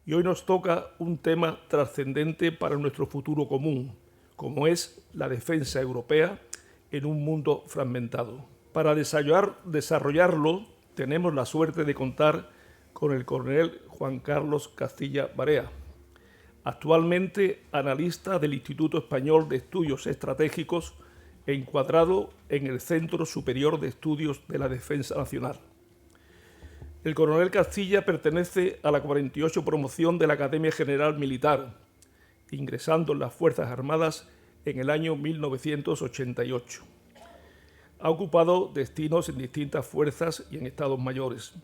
Y hoy nos toca un tema trascendente para nuestro futuro común, como es la defensa europea en un mundo fragmentado. Para desarrollarlo, tenemos la suerte de contar con el coronel Juan Carlos Castilla Barea, actualmente analista del Instituto Español de Estudios Estratégicos e encuadrado en el Centro Superior de Estudios de la Defensa Nacional. El coronel Castilla pertenece a la 48 promoción de la Academia General Militar, ingresando en las Fuerzas Armadas en el año 1988. Ha ocupado destinos en distintas fuerzas y en estados mayores.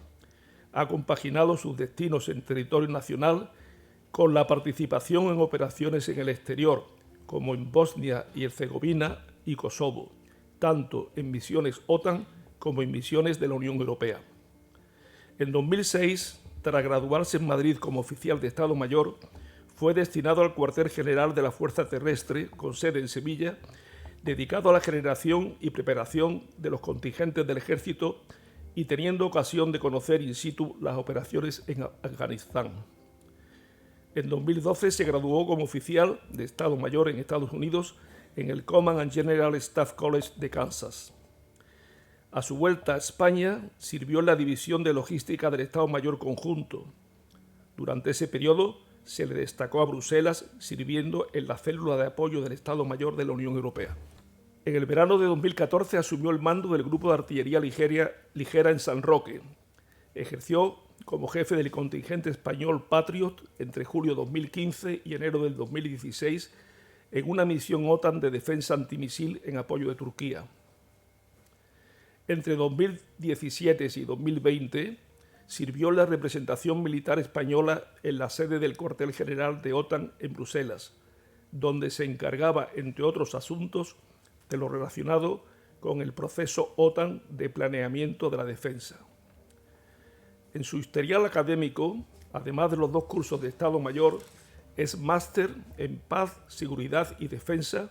Ha compaginado sus destinos en territorio nacional con la participación en operaciones en el exterior, como en Bosnia y Herzegovina y Kosovo, tanto en misiones OTAN como en misiones de la Unión Europea. En 2006, tras graduarse en Madrid como oficial de Estado Mayor, fue destinado al cuartel general de la Fuerza Terrestre, con sede en Sevilla, dedicado a la generación y preparación de los contingentes del Ejército y teniendo ocasión de conocer in situ las operaciones en Afganistán. En 2012 se graduó como oficial de Estado Mayor en Estados Unidos en el Command and General Staff College de Kansas. A su vuelta a España, sirvió en la División de Logística del Estado Mayor Conjunto. Durante ese periodo, se le destacó a Bruselas, sirviendo en la célula de apoyo del Estado Mayor de la Unión Europea. En el verano de 2014 asumió el mando del Grupo de Artillería Ligera en San Roque. Ejerció como jefe del contingente español Patriot entre julio de 2015 y enero del 2016 en una misión OTAN de defensa antimisil en apoyo de Turquía. Entre 2017 y 2020 sirvió en la representación militar española en la sede del cuartel general de OTAN en Bruselas, donde se encargaba, entre otros asuntos, de lo relacionado con el proceso OTAN de planeamiento de la defensa. En su historial académico, además de los 2 cursos de Estado Mayor, es máster en Paz, Seguridad y Defensa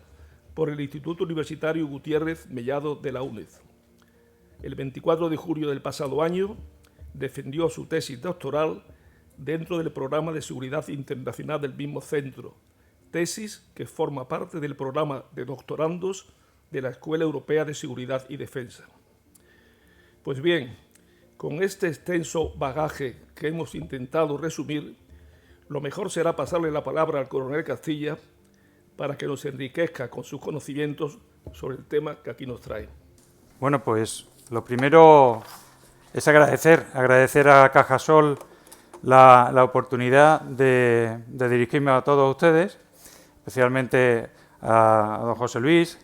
por el Instituto Universitario Gutiérrez Mellado de la UNED. El 24 de julio del pasado año defendió su tesis doctoral dentro del programa de seguridad internacional del mismo centro, tesis que forma parte del programa de doctorandos de la Escuela Europea de Seguridad y Defensa. Pues bien, con este extenso bagaje que hemos intentado resumir, lo mejor será pasarle la palabra al coronel Castilla para que nos enriquezca con sus conocimientos sobre el tema que aquí nos trae. Bueno, pues lo primero es agradecer a Cajasol la oportunidad de dirigirme a todos ustedes, especialmente a don José Luis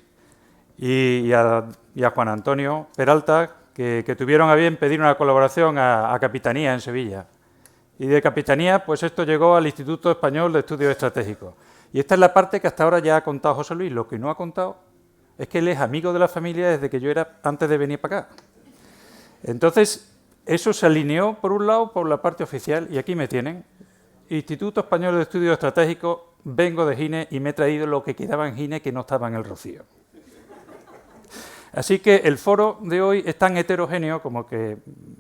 y a Juan Antonio Peralta, que tuvieron a bien pedir una colaboración a Capitanía en Sevilla. Y de Capitanía, pues esto llegó al Instituto Español de Estudios Estratégicos. Y esta es la parte que hasta ahora ya ha contado José Luis. Lo que no ha contado es que él es amigo de la familia desde que yo era antes de venir para acá. Entonces, eso se alineó, por un lado, por la parte oficial, y aquí me tienen. Instituto Español de Estudios Estratégicos, vengo de Gine y me he traído lo que quedaba en Gine que no estaba en el Rocío. Así que el foro de hoy es tan heterogéneo como que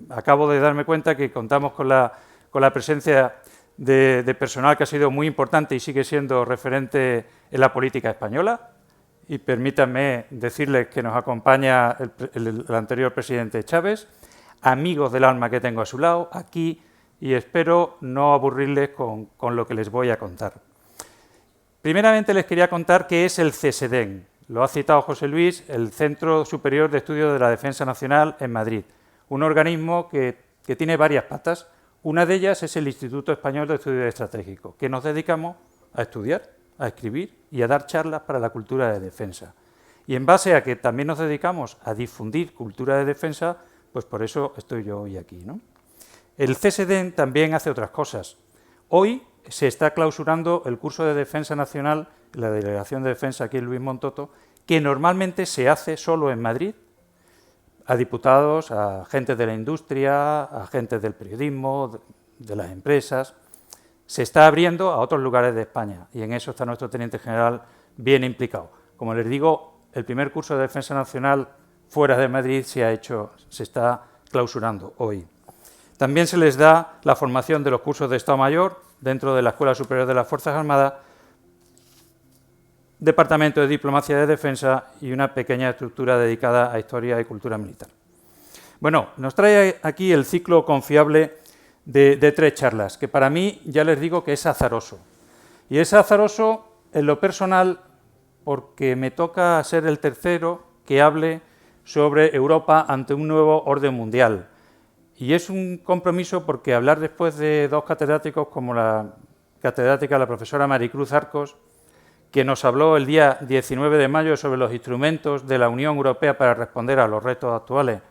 acabo de darme cuenta que contamos con la presencia de personal que ha sido muy importante y sigue siendo referente en la política española. Y permítanme decirles que nos acompaña el anterior presidente Chávez, amigos del alma que tengo a su lado, aquí, y espero no aburrirles con lo que les voy a contar. Primeramente les quería contar qué es el CSDEN. Lo ha citado José Luis, el Centro Superior de Estudios de la Defensa Nacional en Madrid, un organismo que tiene varias patas. Una de ellas es el Instituto Español de Estudios Estratégicos, que nos dedicamos a estudiar, a escribir y a dar charlas para la cultura de defensa. Y en base a que también nos dedicamos a difundir cultura de defensa, pues por eso estoy yo hoy aquí, ¿no? El CSDEN también hace otras cosas. Hoy se está clausurando el curso de Defensa Nacional, la Delegación de Defensa aquí en Luis Montoto, que normalmente se hace solo en Madrid, a diputados, a gente de la industria, a gente del periodismo, de las empresas. Se está abriendo a otros lugares de España y en eso está nuestro teniente general bien implicado. Como les digo, el primer curso de Defensa Nacional fuera de Madrid se está clausurando hoy. También se les da la formación de los cursos de Estado Mayor dentro de la Escuela Superior de las Fuerzas Armadas, Departamento de Diplomacia de Defensa y una pequeña estructura dedicada a Historia y Cultura Militar. Bueno, nos trae aquí el ciclo confiable de 3 charlas, que para mí ya les digo que es azaroso. Y es azaroso en lo personal porque me toca ser el tercero que hable sobre Europa ante un nuevo orden mundial. Y es un compromiso porque hablar después de 2 catedráticos como la catedrática, la profesora Maricruz Arcos, que nos habló el día 19 de mayo sobre los instrumentos de la Unión Europea para responder a los retos actuales,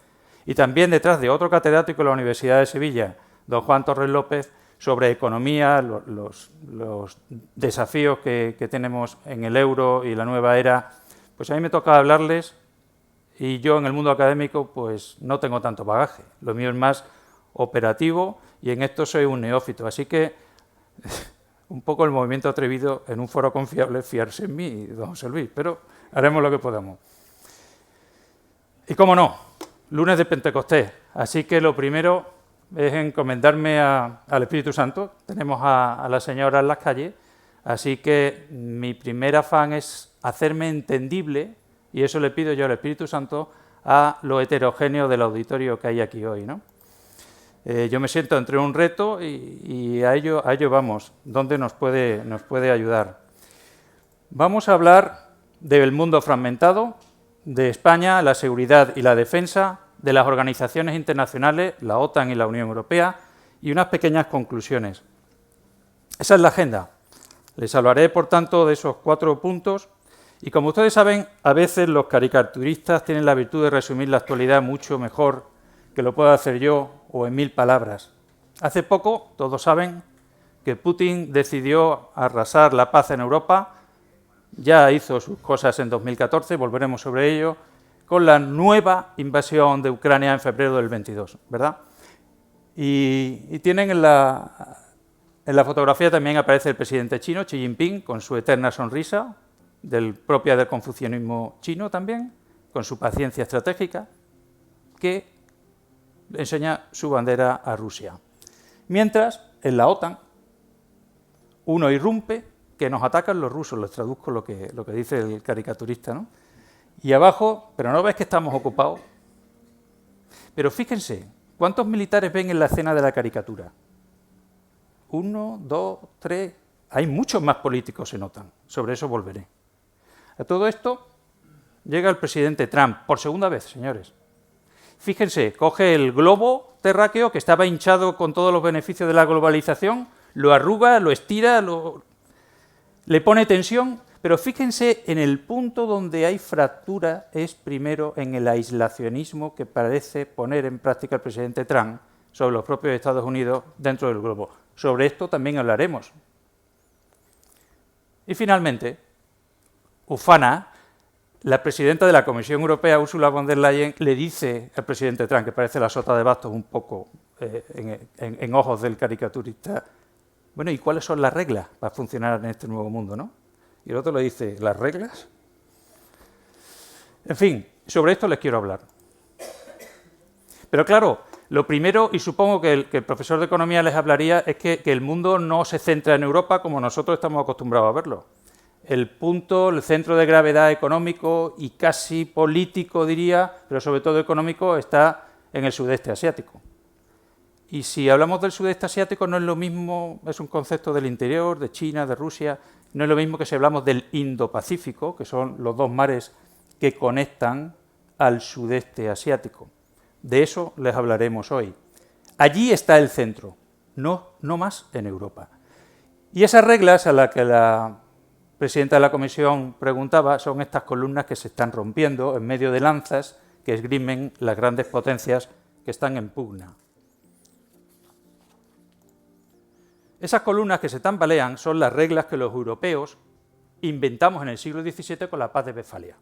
y también detrás de otro catedrático de la Universidad de Sevilla, don Juan Torres López, sobre economía, los desafíos que tenemos en el euro y la nueva era, pues a mí me toca hablarles. Y yo en el mundo académico pues no tengo tanto bagaje, lo mío es más operativo y en esto soy un neófito, así que un poco el movimiento atrevido en un foro confiable fiarse en mí, don José Luis, pero haremos lo que podamos. Y cómo no, lunes de Pentecostés, así que lo primero es encomendarme al Espíritu Santo. Tenemos a la señora en las calles, así que mi primer afán es hacerme entendible. Y eso le pido yo al Espíritu Santo a lo heterogéneo del auditorio que hay aquí hoy, ¿no? Yo me siento entre un reto y a ello vamos, ¿dónde nos puede ayudar? Vamos a hablar del mundo fragmentado, de España, la seguridad y la defensa, de las organizaciones internacionales, la OTAN y la Unión Europea, y unas pequeñas conclusiones. Esa es la agenda. Les hablaré, por tanto, de esos 4 puntos. Y como ustedes saben, a veces los caricaturistas tienen la virtud de resumir la actualidad mucho mejor que lo puedo hacer yo o en 1000 palabras. Hace poco, todos saben, que Putin decidió arrasar la paz en Europa, ya hizo sus cosas en 2014, volveremos sobre ello, con la nueva invasión de Ucrania en febrero del 22, ¿verdad? Y tienen en la fotografía también aparece el presidente chino, Xi Jinping, con su eterna sonrisa, propia del confucianismo chino también, con su paciencia estratégica, que enseña su bandera a Rusia. Mientras, en la OTAN, uno irrumpe, que nos atacan los rusos, les traduzco lo que dice el caricaturista, ¿no? Y abajo, pero no ves que estamos ocupados. Pero fíjense, ¿cuántos militares ven en la escena de la caricatura? 1, 2, 3... Hay muchos más políticos en OTAN, sobre eso volveré. A todo esto llega el presidente Trump, por segunda vez, señores. Fíjense, coge el globo terráqueo que estaba hinchado con todos los beneficios de la globalización, lo arruga, lo estira, le pone tensión, pero fíjense en el punto donde hay fractura es primero en el aislacionismo que parece poner en práctica el presidente Trump sobre los propios Estados Unidos dentro del globo. Sobre esto también hablaremos. Y finalmente, ufana, la presidenta de la Comisión Europea, Ursula von der Leyen, le dice al presidente Trump, que parece la sota de bastos un poco en ojos del caricaturista, bueno, ¿y cuáles son las reglas para funcionar en este nuevo mundo, no? Y el otro le dice, ¿las reglas? En fin, sobre esto les quiero hablar. Pero claro, lo primero, y supongo que el profesor de Economía les hablaría, es que el mundo no se centra en Europa como nosotros estamos acostumbrados a verlo. El centro de gravedad económico y casi político, diría, pero sobre todo económico, está en el sudeste asiático. Y si hablamos del sudeste asiático no es lo mismo, es un concepto del interior, de China, de Rusia, no es lo mismo que si hablamos del Indo-Pacífico, que son los 2 mares que conectan al sudeste asiático. De eso les hablaremos hoy. Allí está el centro, no más en Europa. Y esas reglas a las que la presidenta de la Comisión preguntaba son estas columnas que se están rompiendo en medio de lanzas que esgrimen las grandes potencias que están en pugna. Esas columnas que se tambalean son las reglas que los europeos inventamos en el siglo XVII con la Paz de Westfalia.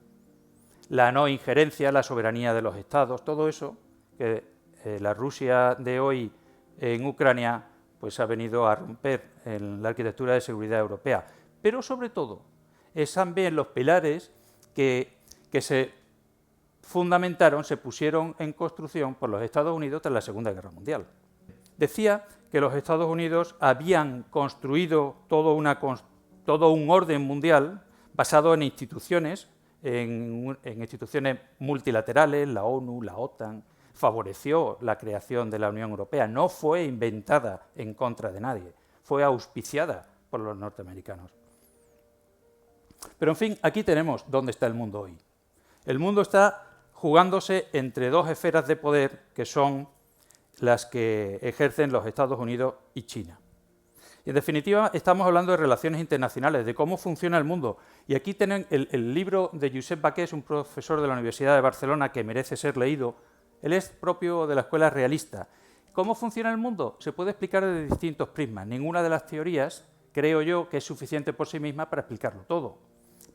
La no injerencia, la soberanía de los estados, todo eso que la Rusia de hoy en Ucrania pues ha venido a romper en la arquitectura de seguridad europea. Pero sobre todo, es también los pilares que se fundamentaron, se pusieron en construcción por los Estados Unidos tras la Segunda Guerra Mundial. decía que los Estados Unidos habían construido todo un orden mundial basado en instituciones, en instituciones multilaterales, la ONU, la OTAN, favoreció la creación de la Unión Europea, no fue inventada en contra de nadie, fue auspiciada por los norteamericanos. Pero en fin, aquí tenemos dónde está el mundo hoy. El mundo está jugándose entre dos esferas de poder que son las que ejercen los Estados Unidos y China. Y en definitiva estamos hablando de relaciones internacionales, de cómo funciona el mundo. Y aquí tienen el libro de Josep Baqués, un profesor de la Universidad de Barcelona que merece ser leído. Él es propio de la escuela realista. ¿Cómo funciona el mundo? Se puede explicar desde distintos prismas. Ninguna de las teorías, creo yo, que es suficiente por sí misma para explicarlo todo.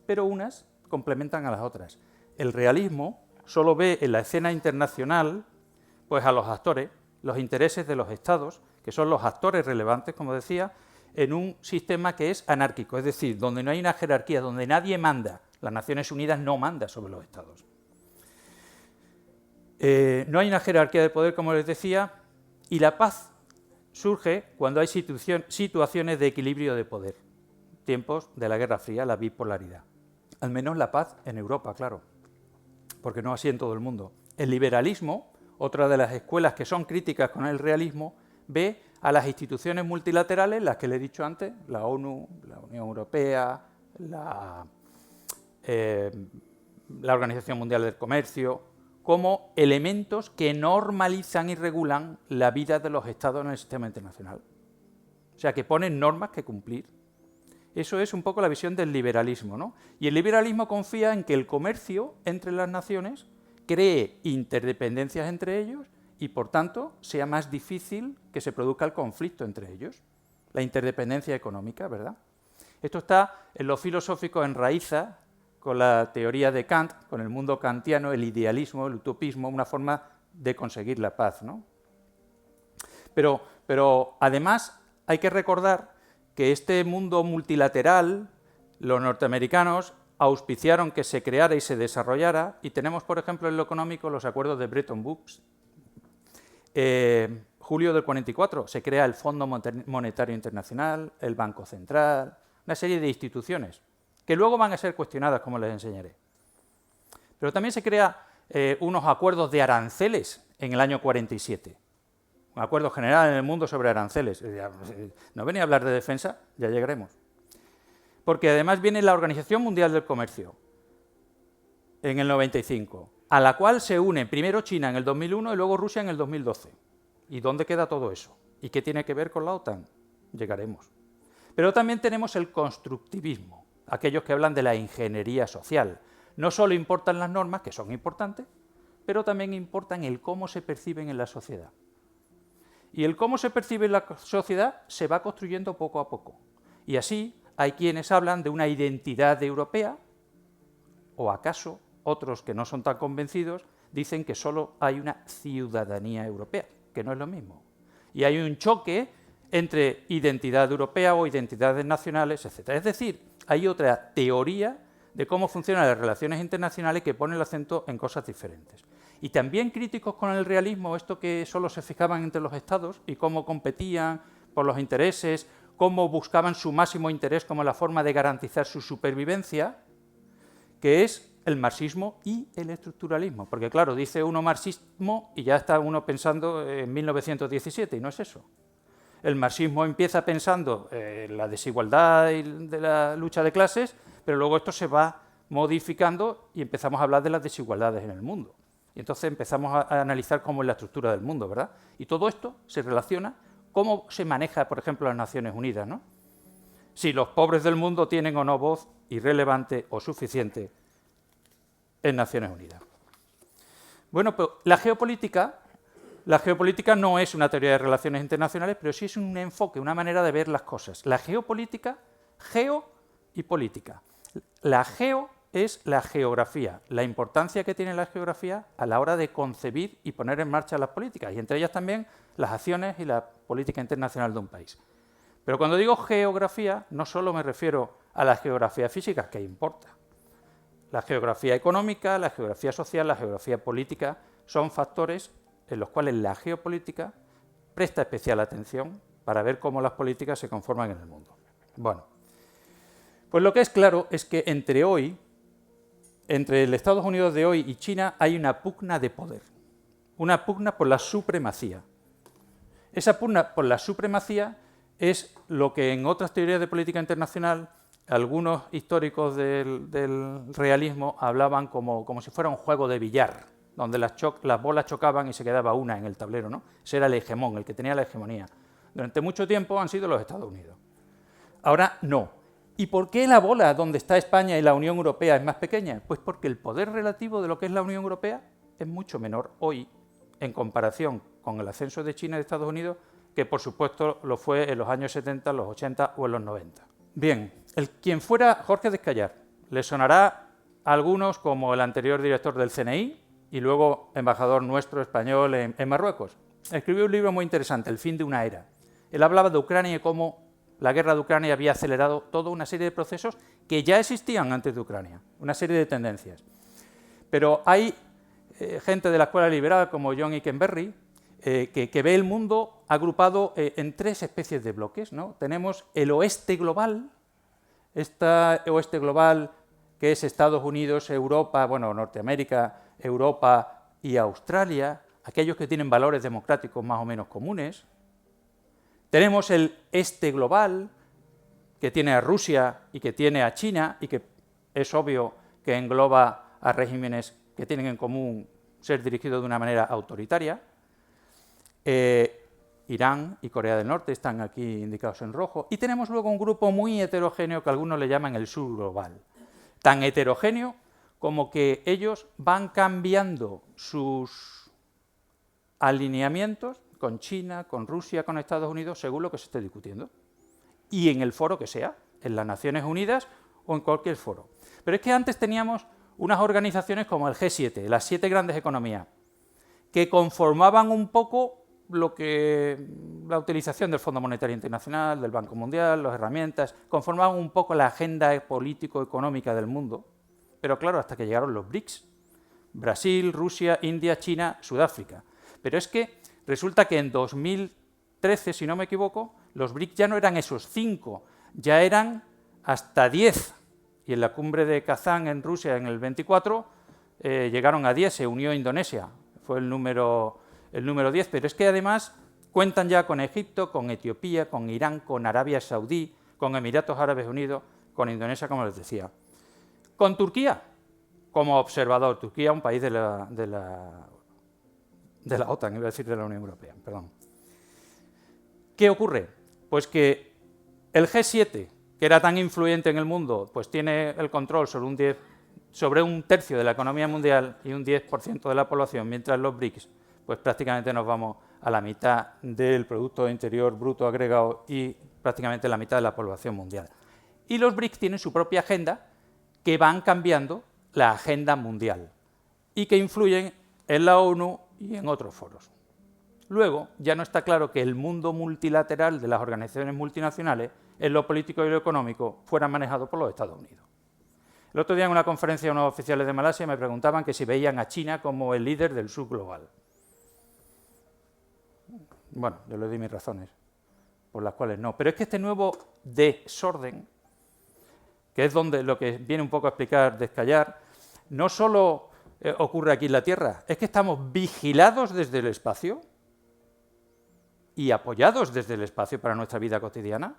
Pero unas complementan a las otras. El realismo solo ve en la escena internacional pues a los actores, los intereses de los estados, que son los actores relevantes, como decía, en un sistema que es anárquico, es decir, donde no hay una jerarquía, donde nadie manda. Las Naciones Unidas no manda sobre los estados. No hay una jerarquía de poder, como les decía, y la paz surge cuando hay situaciones de equilibrio de poder. Tiempos de la Guerra Fría, la bipolaridad. Al menos la paz en Europa, claro, porque no así en todo el mundo. El liberalismo, otra de las escuelas que son críticas con el realismo, ve a las instituciones multilaterales, las que le he dicho antes, la ONU, la Unión Europea, la Organización Mundial del Comercio, como elementos que normalizan y regulan la vida de los estados en el sistema internacional. O sea, que ponen normas que cumplir. Eso es un poco la visión del liberalismo, ¿no? Y el liberalismo confía en que el comercio entre las naciones cree interdependencias entre ellos y, por tanto, sea más difícil que se produzca el conflicto entre ellos. La interdependencia económica, ¿verdad? Esto está en lo filosófico, enraiza con la teoría de Kant, con el mundo kantiano, el idealismo, el utopismo, una forma de conseguir la paz, ¿no? Pero además hay que recordar que este mundo multilateral, los norteamericanos auspiciaron que se creara y se desarrollara, y tenemos, por ejemplo, en lo económico los acuerdos de Bretton Woods. Julio del 44 se crea el Fondo Monetario Internacional, el Banco Central, una serie de instituciones que luego van a ser cuestionadas, como les enseñaré. Pero también se crea unos acuerdos de aranceles en el año 47. Un acuerdo general en el mundo sobre aranceles. ¿No venía a hablar de defensa? Ya llegaremos. Porque además viene la Organización Mundial del Comercio en el 95, a la cual se une primero China en el 2001 y luego Rusia en el 2012. ¿Y dónde queda todo eso? ¿Y qué tiene que ver con la OTAN? Llegaremos. Pero también tenemos el constructivismo, aquellos que hablan de la ingeniería social. No solo importan las normas, que son importantes, pero también importan el cómo se perciben en la sociedad. Y el cómo se percibe en la sociedad se va construyendo poco a poco. Y así hay quienes hablan de una identidad europea, o acaso otros que no son tan convencidos dicen que solo hay una ciudadanía europea, que no es lo mismo. Y hay un choque entre identidad europea o identidades nacionales, etc. Es decir, hay otra teoría de cómo funcionan las relaciones internacionales que pone el acento en cosas diferentes. Y también críticos con el realismo, esto que solo se fijaban entre los estados y cómo competían por los intereses, cómo buscaban su máximo interés como la forma de garantizar su supervivencia, que es el marxismo y el estructuralismo. Porque claro, dice uno marxismo y ya está uno pensando en 1917, y no es eso. El marxismo empieza pensando en la desigualdad y de la lucha de clases, pero luego esto se va modificando y empezamos a hablar de las desigualdades en el mundo. Y entonces empezamos a analizar cómo es la estructura del mundo, ¿verdad? Y todo esto se relaciona, cómo se maneja, por ejemplo, las Naciones Unidas, ¿no? Si los pobres del mundo tienen o no voz irrelevante o suficiente en Naciones Unidas. Bueno, pues la geopolítica no es una teoría de relaciones internacionales, pero sí es un enfoque, una manera de ver las cosas. La geopolítica, geo y política. La geo es la geografía, la importancia que tiene la geografía a la hora de concebir y poner en marcha las políticas, y entre ellas también las acciones y la política internacional de un país. Pero cuando digo geografía, no solo me refiero a la geografía física, que importa. La geografía económica, la geografía social, la geografía política son factores en los cuales la geopolítica presta especial atención para ver cómo las políticas se conforman en el mundo. Bueno, pues lo que es claro es que entre el Estados Unidos de hoy y China hay una pugna de poder, una pugna por la supremacía. Esa pugna por la supremacía es lo que en otras teorías de política internacional algunos históricos del realismo hablaban como si fuera un juego de billar, donde las bolas chocaban y se quedaba una en el tablero, ¿no? Ese era el hegemón, el que tenía la hegemonía. Durante mucho tiempo han sido los Estados Unidos. Ahora no. ¿Y por qué la bola donde está España y la Unión Europea es más pequeña? Pues porque el poder relativo de lo que es la Unión Europea es mucho menor hoy en comparación con el ascenso de China y de Estados Unidos, que por supuesto lo fue en los años 70, los 80 o en los 90. Bien, quien fuera Jorge Descallar le sonará a algunos como el anterior director del CNI y luego embajador nuestro español en Marruecos. Escribió un libro muy interesante, El fin de una era. Él hablaba de Ucrania y cómo la guerra de Ucrania había acelerado toda una serie de procesos que ya existían antes de Ucrania, una serie de tendencias. Pero hay gente de la escuela liberal como John Ikenberry que ve el mundo agrupado en tres especies de bloques, ¿no? Tenemos el oeste global, este oeste global que es Estados Unidos, Europa, bueno, Norteamérica, Europa y Australia, aquellos que tienen valores democráticos más o menos comunes. Tenemos el este global, que tiene a Rusia y que tiene a China, y que es obvio que engloba a regímenes que tienen en común ser dirigidos de una manera autoritaria. Irán y Corea del Norte están aquí indicados en rojo. Y tenemos luego un grupo muy heterogéneo que algunos le llaman el sur global. Tan heterogéneo como que ellos van cambiando sus alineamientos con China, con Rusia, con Estados Unidos, según lo que se esté discutiendo. Y en el foro que sea, en las Naciones Unidas o en cualquier foro. Pero es que antes teníamos unas organizaciones como el G7, las 7 grandes economías, que conformaban un poco la utilización del Fondo Monetario Internacional, del Banco Mundial, las herramientas, conformaban un poco la agenda político-económica del mundo. Pero claro, hasta que llegaron los BRICS, Brasil, Rusia, India, China, Sudáfrica. Pero es que resulta que en 2013, si no me equivoco, los BRICS ya no eran esos 5, ya eran hasta 10. Y en la cumbre de Kazán en Rusia en el 24 llegaron a 10, se unió Indonesia, fue el número 10, pero es que además cuentan ya con Egipto, con Etiopía, con Irán, con Arabia Saudí, con Emiratos Árabes Unidos, con Indonesia, como les decía. Con Turquía, como observador. Turquía, un país de la OTAN, iba a decir de la Unión Europea, perdón. ¿Qué ocurre? Pues que el G7, que era tan influyente en el mundo, pues tiene el control sobre un tercio de la economía mundial y un 10% de la población, mientras los BRICS, pues prácticamente nos vamos a la mitad del Producto Interior Bruto agregado y prácticamente la mitad de la población mundial. Y los BRICS tienen su propia agenda, que van cambiando la agenda mundial y que influyen en la ONU y en otros foros. Luego, ya no está claro que el mundo multilateral de las organizaciones multinacionales, en lo político y lo económico, fuera manejado por los Estados Unidos. El otro día en una conferencia unos oficiales de Malasia me preguntaban que si veían a China como el líder del sur global. Bueno, yo les di mis razones, por las cuales no. Pero es que este nuevo desorden, que es donde lo que viene un poco a explicar Descallar, no solo ocurre aquí en la Tierra, es que estamos vigilados desde el espacio y apoyados desde el espacio para nuestra vida cotidiana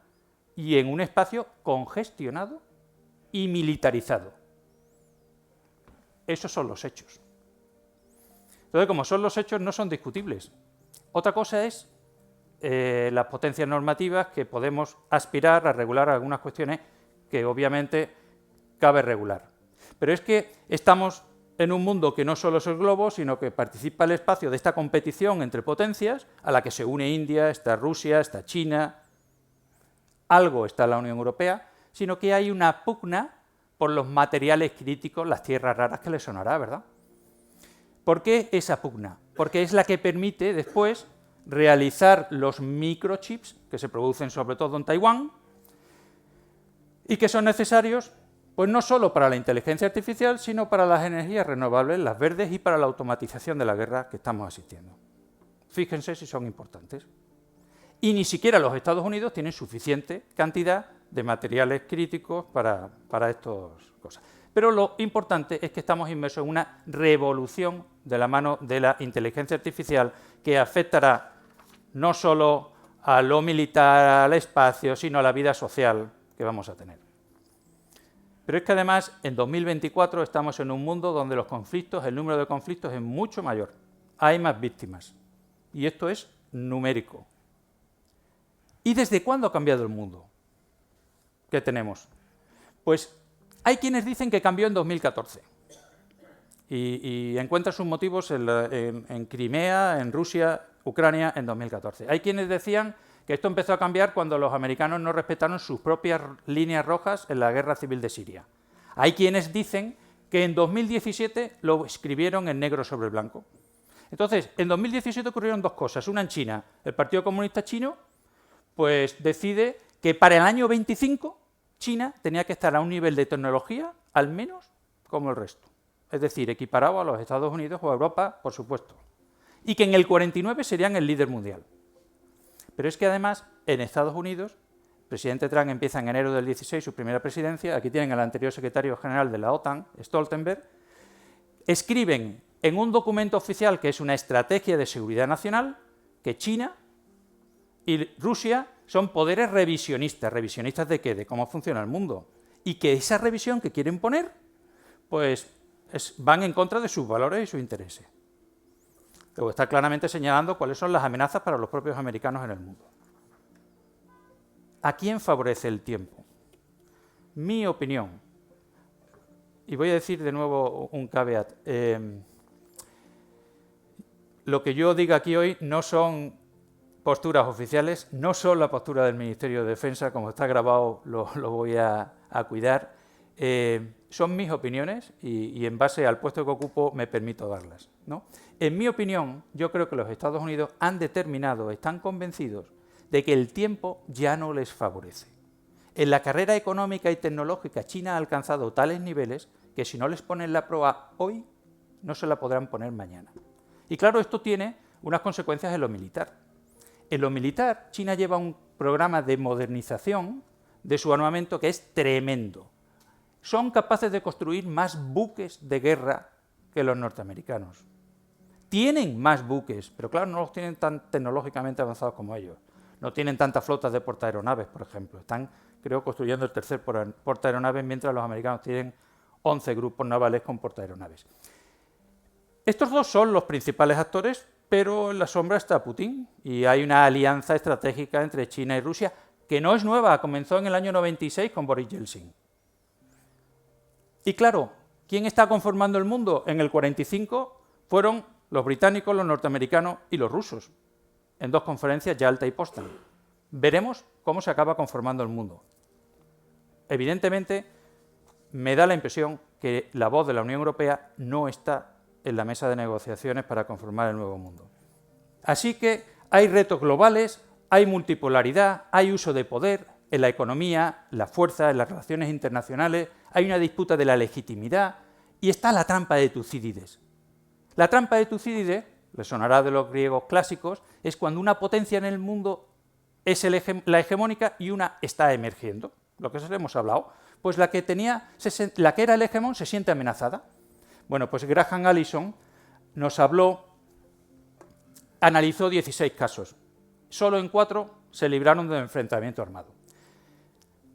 y en un espacio congestionado y militarizado. Esos son los hechos. Entonces, como son los hechos, no son discutibles. Otra cosa es las potencias normativas que podemos aspirar a regular algunas cuestiones que obviamente cabe regular. Pero es que estamos en un mundo que no solo es el globo, sino que participa el espacio de esta competición entre potencias, a la que se une India, está Rusia, está China, algo está la Unión Europea, sino que hay una pugna por los materiales críticos, las tierras raras, que les sonará, ¿verdad? ¿Por qué esa pugna? Porque es la que permite después realizar los microchips que se producen sobre todo en Taiwán y que son necesarios pues no solo para la inteligencia artificial, sino para las energías renovables, las verdes, y para la automatización de la guerra que estamos asistiendo. Fíjense si son importantes. Y ni siquiera los Estados Unidos tienen suficiente cantidad de materiales críticos para estas cosas. Pero lo importante es que estamos inmersos en una revolución de la mano de la inteligencia artificial que afectará no solo a lo militar, al espacio, sino a la vida social que vamos a tener. Pero es que además en 2024 estamos en un mundo donde los conflictos, el número de conflictos es mucho mayor. Hay más víctimas. Y esto es numérico. ¿Y desde cuándo ha cambiado el mundo? ¿Qué tenemos? Pues hay quienes dicen que cambió en 2014 y encuentran sus motivos en Crimea, en Rusia, Ucrania en 2014. Hay quienes decían que esto empezó a cambiar cuando los americanos no respetaron sus propias líneas rojas en la guerra civil de Siria. Hay quienes dicen que en 2017 lo escribieron en negro sobre blanco. Entonces, en 2017 ocurrieron dos cosas. Una en China. El Partido Comunista Chino pues decide que para el año 25 China tenía que estar a un nivel de tecnología al menos como el resto. Es decir, equiparado a los Estados Unidos o a Europa, por supuesto. Y que en el 49 serían el líder mundial. Pero es que además, en Estados Unidos, el presidente Trump empieza en enero del 16 su primera presidencia, aquí tienen al anterior secretario general de la OTAN, Stoltenberg, escriben en un documento oficial que es una estrategia de seguridad nacional, que China y Rusia son poderes revisionistas. ¿Revisionistas de qué? De cómo funciona el mundo. Y que esa revisión que quieren poner, pues van en contra de sus valores y sus intereses. Luego está claramente señalando cuáles son las amenazas para los propios americanos en el mundo. ¿A quién favorece el tiempo? Mi opinión, y voy a decir de nuevo un caveat, lo que yo diga aquí hoy no son posturas oficiales, no son la postura del Ministerio de Defensa, como está grabado lo voy a cuidar, son mis opiniones y en base al puesto que ocupo me permito darlas, ¿no? En mi opinión, yo creo que los Estados Unidos han determinado, están convencidos de que el tiempo ya no les favorece. En la carrera económica y tecnológica, China ha alcanzado tales niveles que si no les ponen la prueba hoy, no se la podrán poner mañana. Y claro, esto tiene unas consecuencias en lo militar. En lo militar, China lleva un programa de modernización de su armamento que es tremendo. Son capaces de construir más buques de guerra que los norteamericanos. Tienen más buques, pero claro, no los tienen tan tecnológicamente avanzados como ellos. No tienen tantas flotas de portaaeronaves, por ejemplo. Están, creo, construyendo el tercer portaaeronaves, mientras los americanos tienen 11 grupos navales con portaaeronaves. Estos dos son los principales actores, pero en la sombra está Putin y hay una alianza estratégica entre China y Rusia que no es nueva, comenzó en el año 96 con Boris Yeltsin. Y claro, ¿quién está conformando el mundo? En el 45 fueron los británicos, los norteamericanos y los rusos, en dos conferencias, Yalta y Potsdam. Veremos cómo se acaba conformando el mundo. Evidentemente, me da la impresión que la voz de la Unión Europea no está en la mesa de negociaciones para conformar el nuevo mundo. Así que hay retos globales, hay multipolaridad, hay uso de poder en la economía, la fuerza, en las relaciones internacionales, hay una disputa de la legitimidad y está la trampa de Tucídides. La trampa de Tucídides, le sonará de los griegos clásicos, es cuando una potencia en el mundo es la hegemónica y una está emergiendo, lo que hemos hablado. Pues la que era el hegemón se siente amenazada. Bueno, pues Graham Allison nos analizó 16 casos. Solo en 4 se libraron de enfrentamiento armado.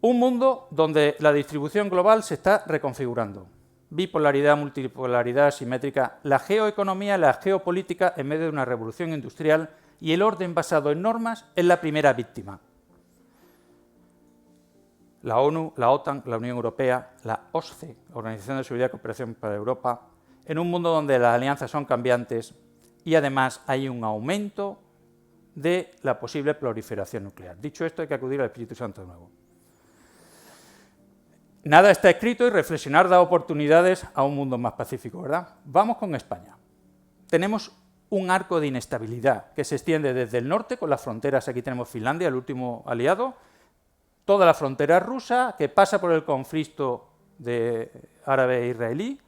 Un mundo donde la distribución global se está reconfigurando. Bipolaridad, multipolaridad, asimétrica, la geoeconomía, la geopolítica en medio de una revolución industrial y el orden basado en normas es la primera víctima. La ONU, la OTAN, la Unión Europea, la OSCE, la Organización de Seguridad y Cooperación para Europa, en un mundo donde las alianzas son cambiantes y además hay un aumento de la posible proliferación nuclear. Dicho esto, hay que acudir al Espíritu Santo de nuevo. Nada está escrito y reflexionar da oportunidades a un mundo más pacífico, ¿verdad? Vamos con España. Tenemos un arco de inestabilidad que se extiende desde el norte, con las fronteras, aquí tenemos Finlandia, el último aliado, toda la frontera rusa, que pasa por el conflicto árabe-israelí,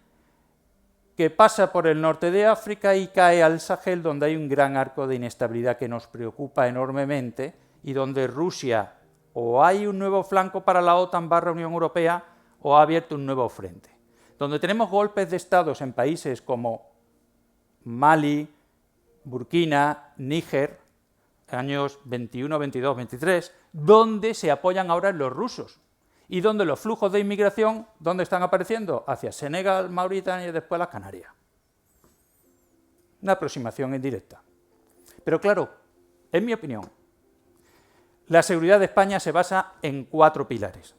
que pasa por el norte de África y cae al Sahel, donde hay un gran arco de inestabilidad que nos preocupa enormemente y donde Rusia o hay un nuevo flanco para la OTAN / Unión Europea o ha abierto un nuevo frente. Donde tenemos golpes de estados en países como Mali, Burkina, Níger, años 21, 22, 23, donde se apoyan ahora en los rusos y donde los flujos de inmigración, ¿dónde están apareciendo? Hacia Senegal, Mauritania y después las Canarias. Una aproximación indirecta. Pero claro, en mi opinión, la seguridad de España se basa en 4 pilares.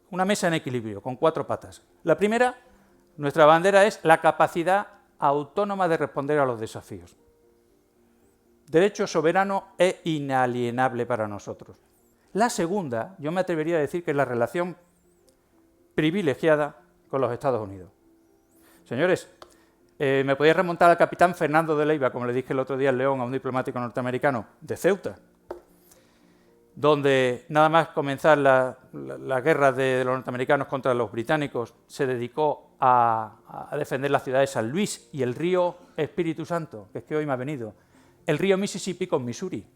Una mesa en equilibrio, con 4 patas. La primera, nuestra bandera es la capacidad autónoma de responder a los desafíos. Derecho soberano e inalienable para nosotros. La segunda, yo me atrevería a decir que es la relación privilegiada con los Estados Unidos. Señores, me podía remontar al capitán Fernando de Leiva, como le dije el otro día en León a un diplomático norteamericano, de Ceuta, donde nada más comenzar la guerra de los norteamericanos contra los británicos, se dedicó a defender la ciudad de San Luis y el río Espíritu Santo, que es que hoy me ha venido, el río Mississippi con Missouri.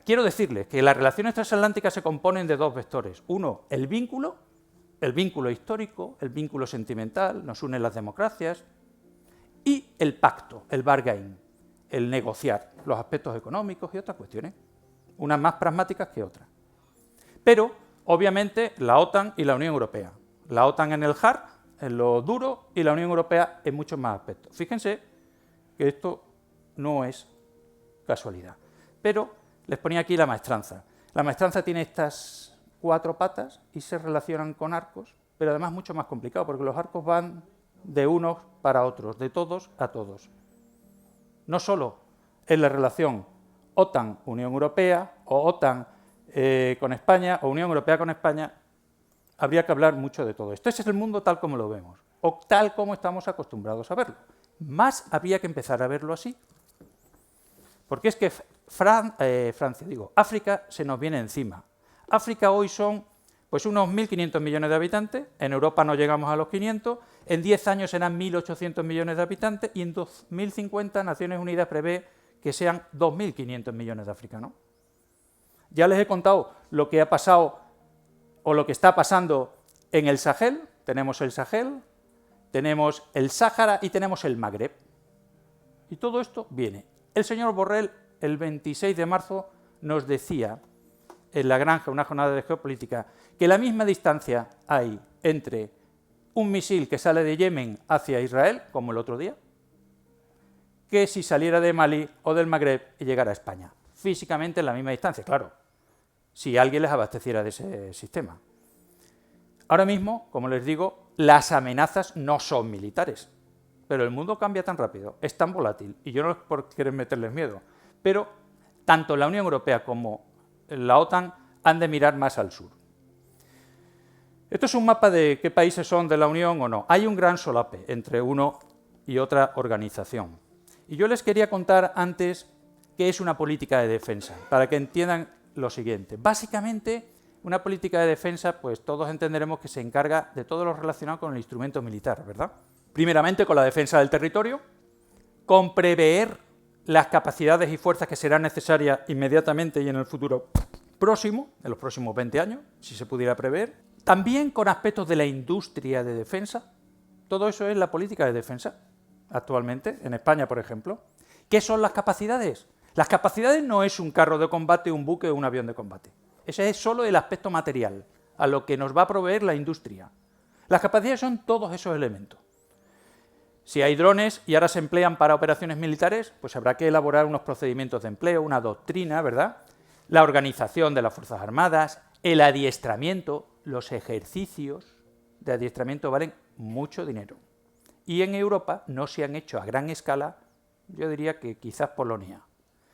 Quiero decirles que las relaciones transatlánticas se componen de 2 vectores. Uno, el vínculo histórico, el vínculo sentimental, nos unen las democracias, y el pacto, el bargain, el negociar los aspectos económicos y otras cuestiones, unas más pragmáticas que otras. Pero, obviamente, la OTAN y la Unión Europea. La OTAN en el hard, en lo duro, y la Unión Europea en muchos más aspectos. Fíjense que esto no es casualidad. Pero les ponía aquí la maestranza. La maestranza tiene estas 4 patas y se relacionan con arcos, pero además mucho más complicado, porque los arcos van de unos para otros, de todos a todos. No solo en la relación OTAN-Unión Europea, o OTAN con España, o Unión Europea con España, habría que hablar mucho de todo esto. Ese es el mundo tal como lo vemos, o tal como estamos acostumbrados a verlo. Más habría que empezar a verlo así. Porque es que África se nos viene encima. África hoy son pues unos 1.500 millones de habitantes, en Europa no llegamos a los 500, en 10 años serán 1.800 millones de habitantes y en 2050 Naciones Unidas prevé que sean 2.500 millones de africanos. Ya les he contado lo que ha pasado o lo que está pasando en el Sahel. Tenemos el Sahel, tenemos el Sáhara y tenemos el Magreb. Y todo esto viene. El señor Borrell, el 26 de marzo, nos decía en La Granja, una jornada de geopolítica, que la misma distancia hay entre un misil que sale de Yemen hacia Israel, como el otro día, que si saliera de Malí o del Magreb y llegara a España. Físicamente en la misma distancia, claro, si alguien les abasteciera de ese sistema. Ahora mismo, como les digo, las amenazas no son militares, pero el mundo cambia tan rápido, es tan volátil, y yo no es por querer meterles miedo, pero tanto la Unión Europea como la OTAN han de mirar más al sur. Esto es un mapa de qué países son de la Unión o no. Hay un gran solape entre uno y otra organización. Y yo les quería contar antes qué es una política de defensa, para que entiendan lo siguiente. Básicamente, una política de defensa, pues todos entenderemos que se encarga de todo lo relacionado con el instrumento militar, ¿verdad? Primeramente con la defensa del territorio, con prever las capacidades y fuerzas que serán necesarias inmediatamente y en el futuro próximo, en los próximos 20 años, si se pudiera prever. También con aspectos de la industria de defensa. Todo eso es la política de defensa actualmente, en España, por ejemplo. ¿Qué son las capacidades? Las capacidades no es un carro de combate, un buque o un avión de combate. Ese es solo el aspecto material, a lo que nos va a proveer la industria. Las capacidades son todos esos elementos. Si hay drones y ahora se emplean para operaciones militares, pues habrá que elaborar unos procedimientos de empleo, una doctrina, ¿verdad? La organización de las Fuerzas Armadas, el adiestramiento, los ejercicios de adiestramiento valen mucho dinero. Y en Europa no se han hecho a gran escala, yo diría que quizás Polonia.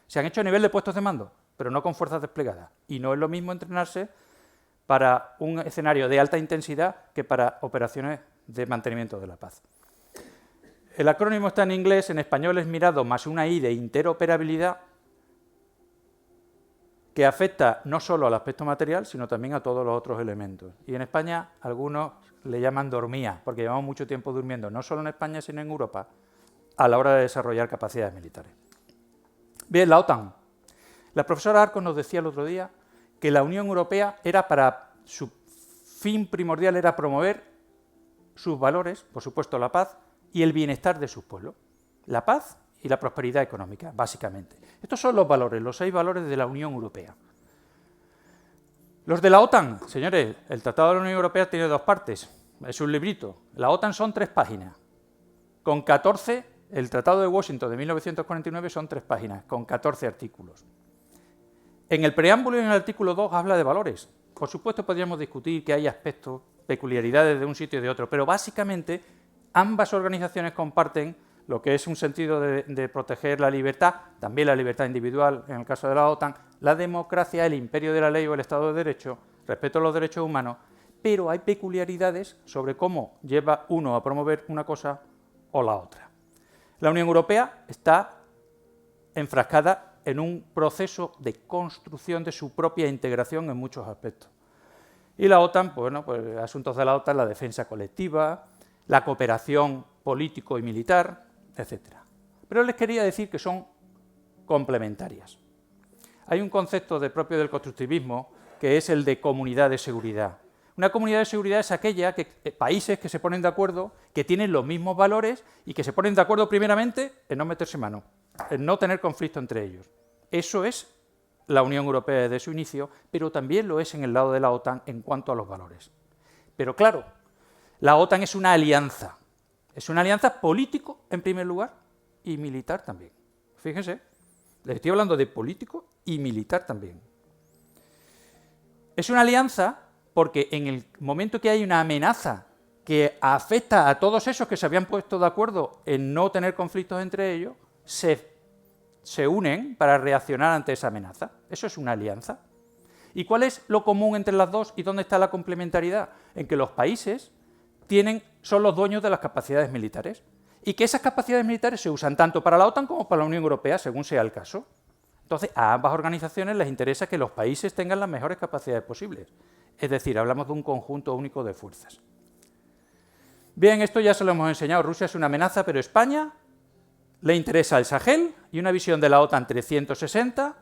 Se han hecho a nivel de puestos de mando, pero no con fuerzas desplegadas. Y no es lo mismo entrenarse para un escenario de alta intensidad que para operaciones de mantenimiento de la paz. El acrónimo está en inglés, en español es mirado más una I de interoperabilidad, que afecta no solo al aspecto material, sino también a todos los otros elementos. Y en España algunos le llaman dormía, porque llevamos mucho tiempo durmiendo, no solo en España, sino en Europa, a la hora de desarrollar capacidades militares. Bien, la OTAN. La profesora Arcos nos decía el otro día que la Unión Europea su fin primordial era promover sus valores, por supuesto la paz y el bienestar de sus pueblos. La paz y la prosperidad económica, básicamente. Estos son los valores, los 6 valores de la Unión Europea. Los de la OTAN, señores, el Tratado de la Unión Europea tiene 2 partes, es un librito. La OTAN son 3 páginas, con 14, el Tratado de Washington de 1949 son 3 páginas, con 14 artículos. En el preámbulo y en el artículo 2 habla de valores. Por supuesto podríamos discutir que hay aspectos, peculiaridades de un sitio y de otro, pero básicamente ambas organizaciones comparten lo que es un sentido de proteger la libertad, también la libertad individual en el caso de la OTAN, la democracia, el imperio de la ley o el Estado de Derecho, respeto a los derechos humanos, pero hay peculiaridades sobre cómo lleva uno a promover una cosa o la otra. La Unión Europea está enfrascada en un proceso de construcción de su propia integración en muchos aspectos. Y la OTAN, bueno, pues asuntos de la OTAN, la defensa colectiva, la cooperación político y militar, etc. Pero les quería decir que son complementarias. Hay un concepto propio del constructivismo que es el de comunidad de seguridad. Una comunidad de seguridad es aquella que países que se ponen de acuerdo, que tienen los mismos valores y que se ponen de acuerdo primeramente en no meterse mano, en no tener conflicto entre ellos. Eso es la Unión Europea desde su inicio, pero también lo es en el lado de la OTAN en cuanto a los valores. Pero claro, la OTAN es una alianza político en primer lugar y militar también. Fíjense, les estoy hablando de político y militar también. Es una alianza porque en el momento que hay una amenaza que afecta a todos esos que se habían puesto de acuerdo en no tener conflictos entre ellos, se unen para reaccionar ante esa amenaza. Eso es una alianza. ¿Y cuál es lo común entre las dos y dónde está la complementariedad? En que los países son los dueños de las capacidades militares y que esas capacidades militares se usan tanto para la OTAN como para la Unión Europea, según sea el caso. Entonces, a ambas organizaciones les interesa que los países tengan las mejores capacidades posibles. Es decir, hablamos de un conjunto único de fuerzas. Bien, esto ya se lo hemos enseñado. Rusia es una amenaza, pero España le interesa el Sahel y una visión de la OTAN 360,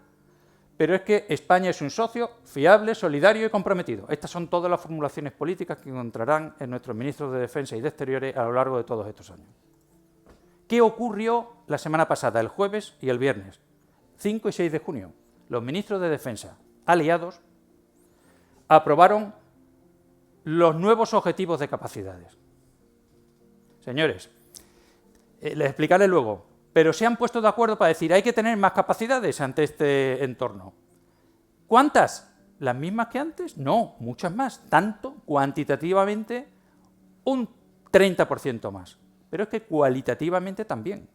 pero es que España es un socio fiable, solidario y comprometido. Estas son todas las formulaciones políticas que encontrarán en nuestros ministros de Defensa y de Exteriores a lo largo de todos estos años. ¿Qué ocurrió la semana pasada, el jueves y el viernes? 5 y 6 de junio, los ministros de Defensa aliados aprobaron los nuevos objetivos de capacidades. Señores, les explicaré luego, pero se han puesto de acuerdo para decir hay que tener más capacidades ante este entorno. ¿Cuántas? ¿Las mismas que antes? No, muchas más, tanto cuantitativamente un 30% más, pero es que cualitativamente también.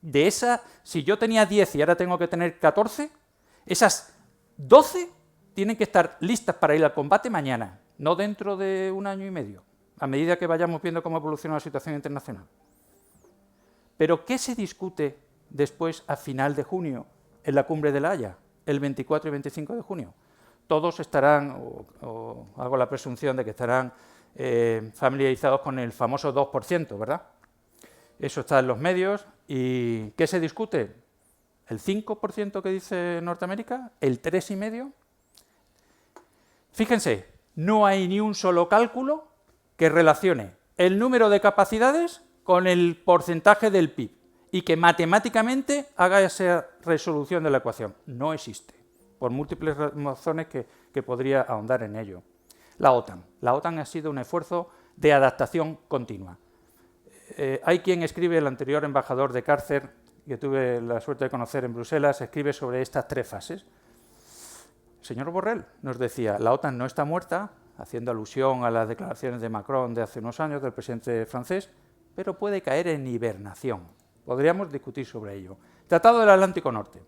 De esas, si yo tenía 10 y ahora tengo que tener 14, esas 12 tienen que estar listas para ir al combate mañana, no dentro de un año y medio, a medida que vayamos viendo cómo evoluciona la situación internacional. Pero ¿qué se discute después, a final de junio, en la cumbre de La Haya, el 24 y 25 de junio? Todos estarán, o hago la presunción de que estarán familiarizados con el famoso 2%, ¿verdad? Eso está en los medios. ¿Y qué se discute? ¿El 5% que dice Norteamérica? ¿El 3,5%? Fíjense, no hay ni un solo cálculo que relacione el número de capacidades con el porcentaje del PIB y que matemáticamente haga esa resolución de la ecuación. No existe, por múltiples razones que podría ahondar en ello. La OTAN. La OTAN ha sido un esfuerzo de adaptación continua. Hay quien escribe, el anterior embajador de Cárcer, que tuve la suerte de conocer en Bruselas, escribe sobre estas 3 fases. El señor Borrell nos decía, la OTAN no está muerta, haciendo alusión a las declaraciones de Macron de hace unos años, del presidente francés, pero puede caer en hibernación. Podríamos discutir sobre ello. Tratado del Atlántico Norte.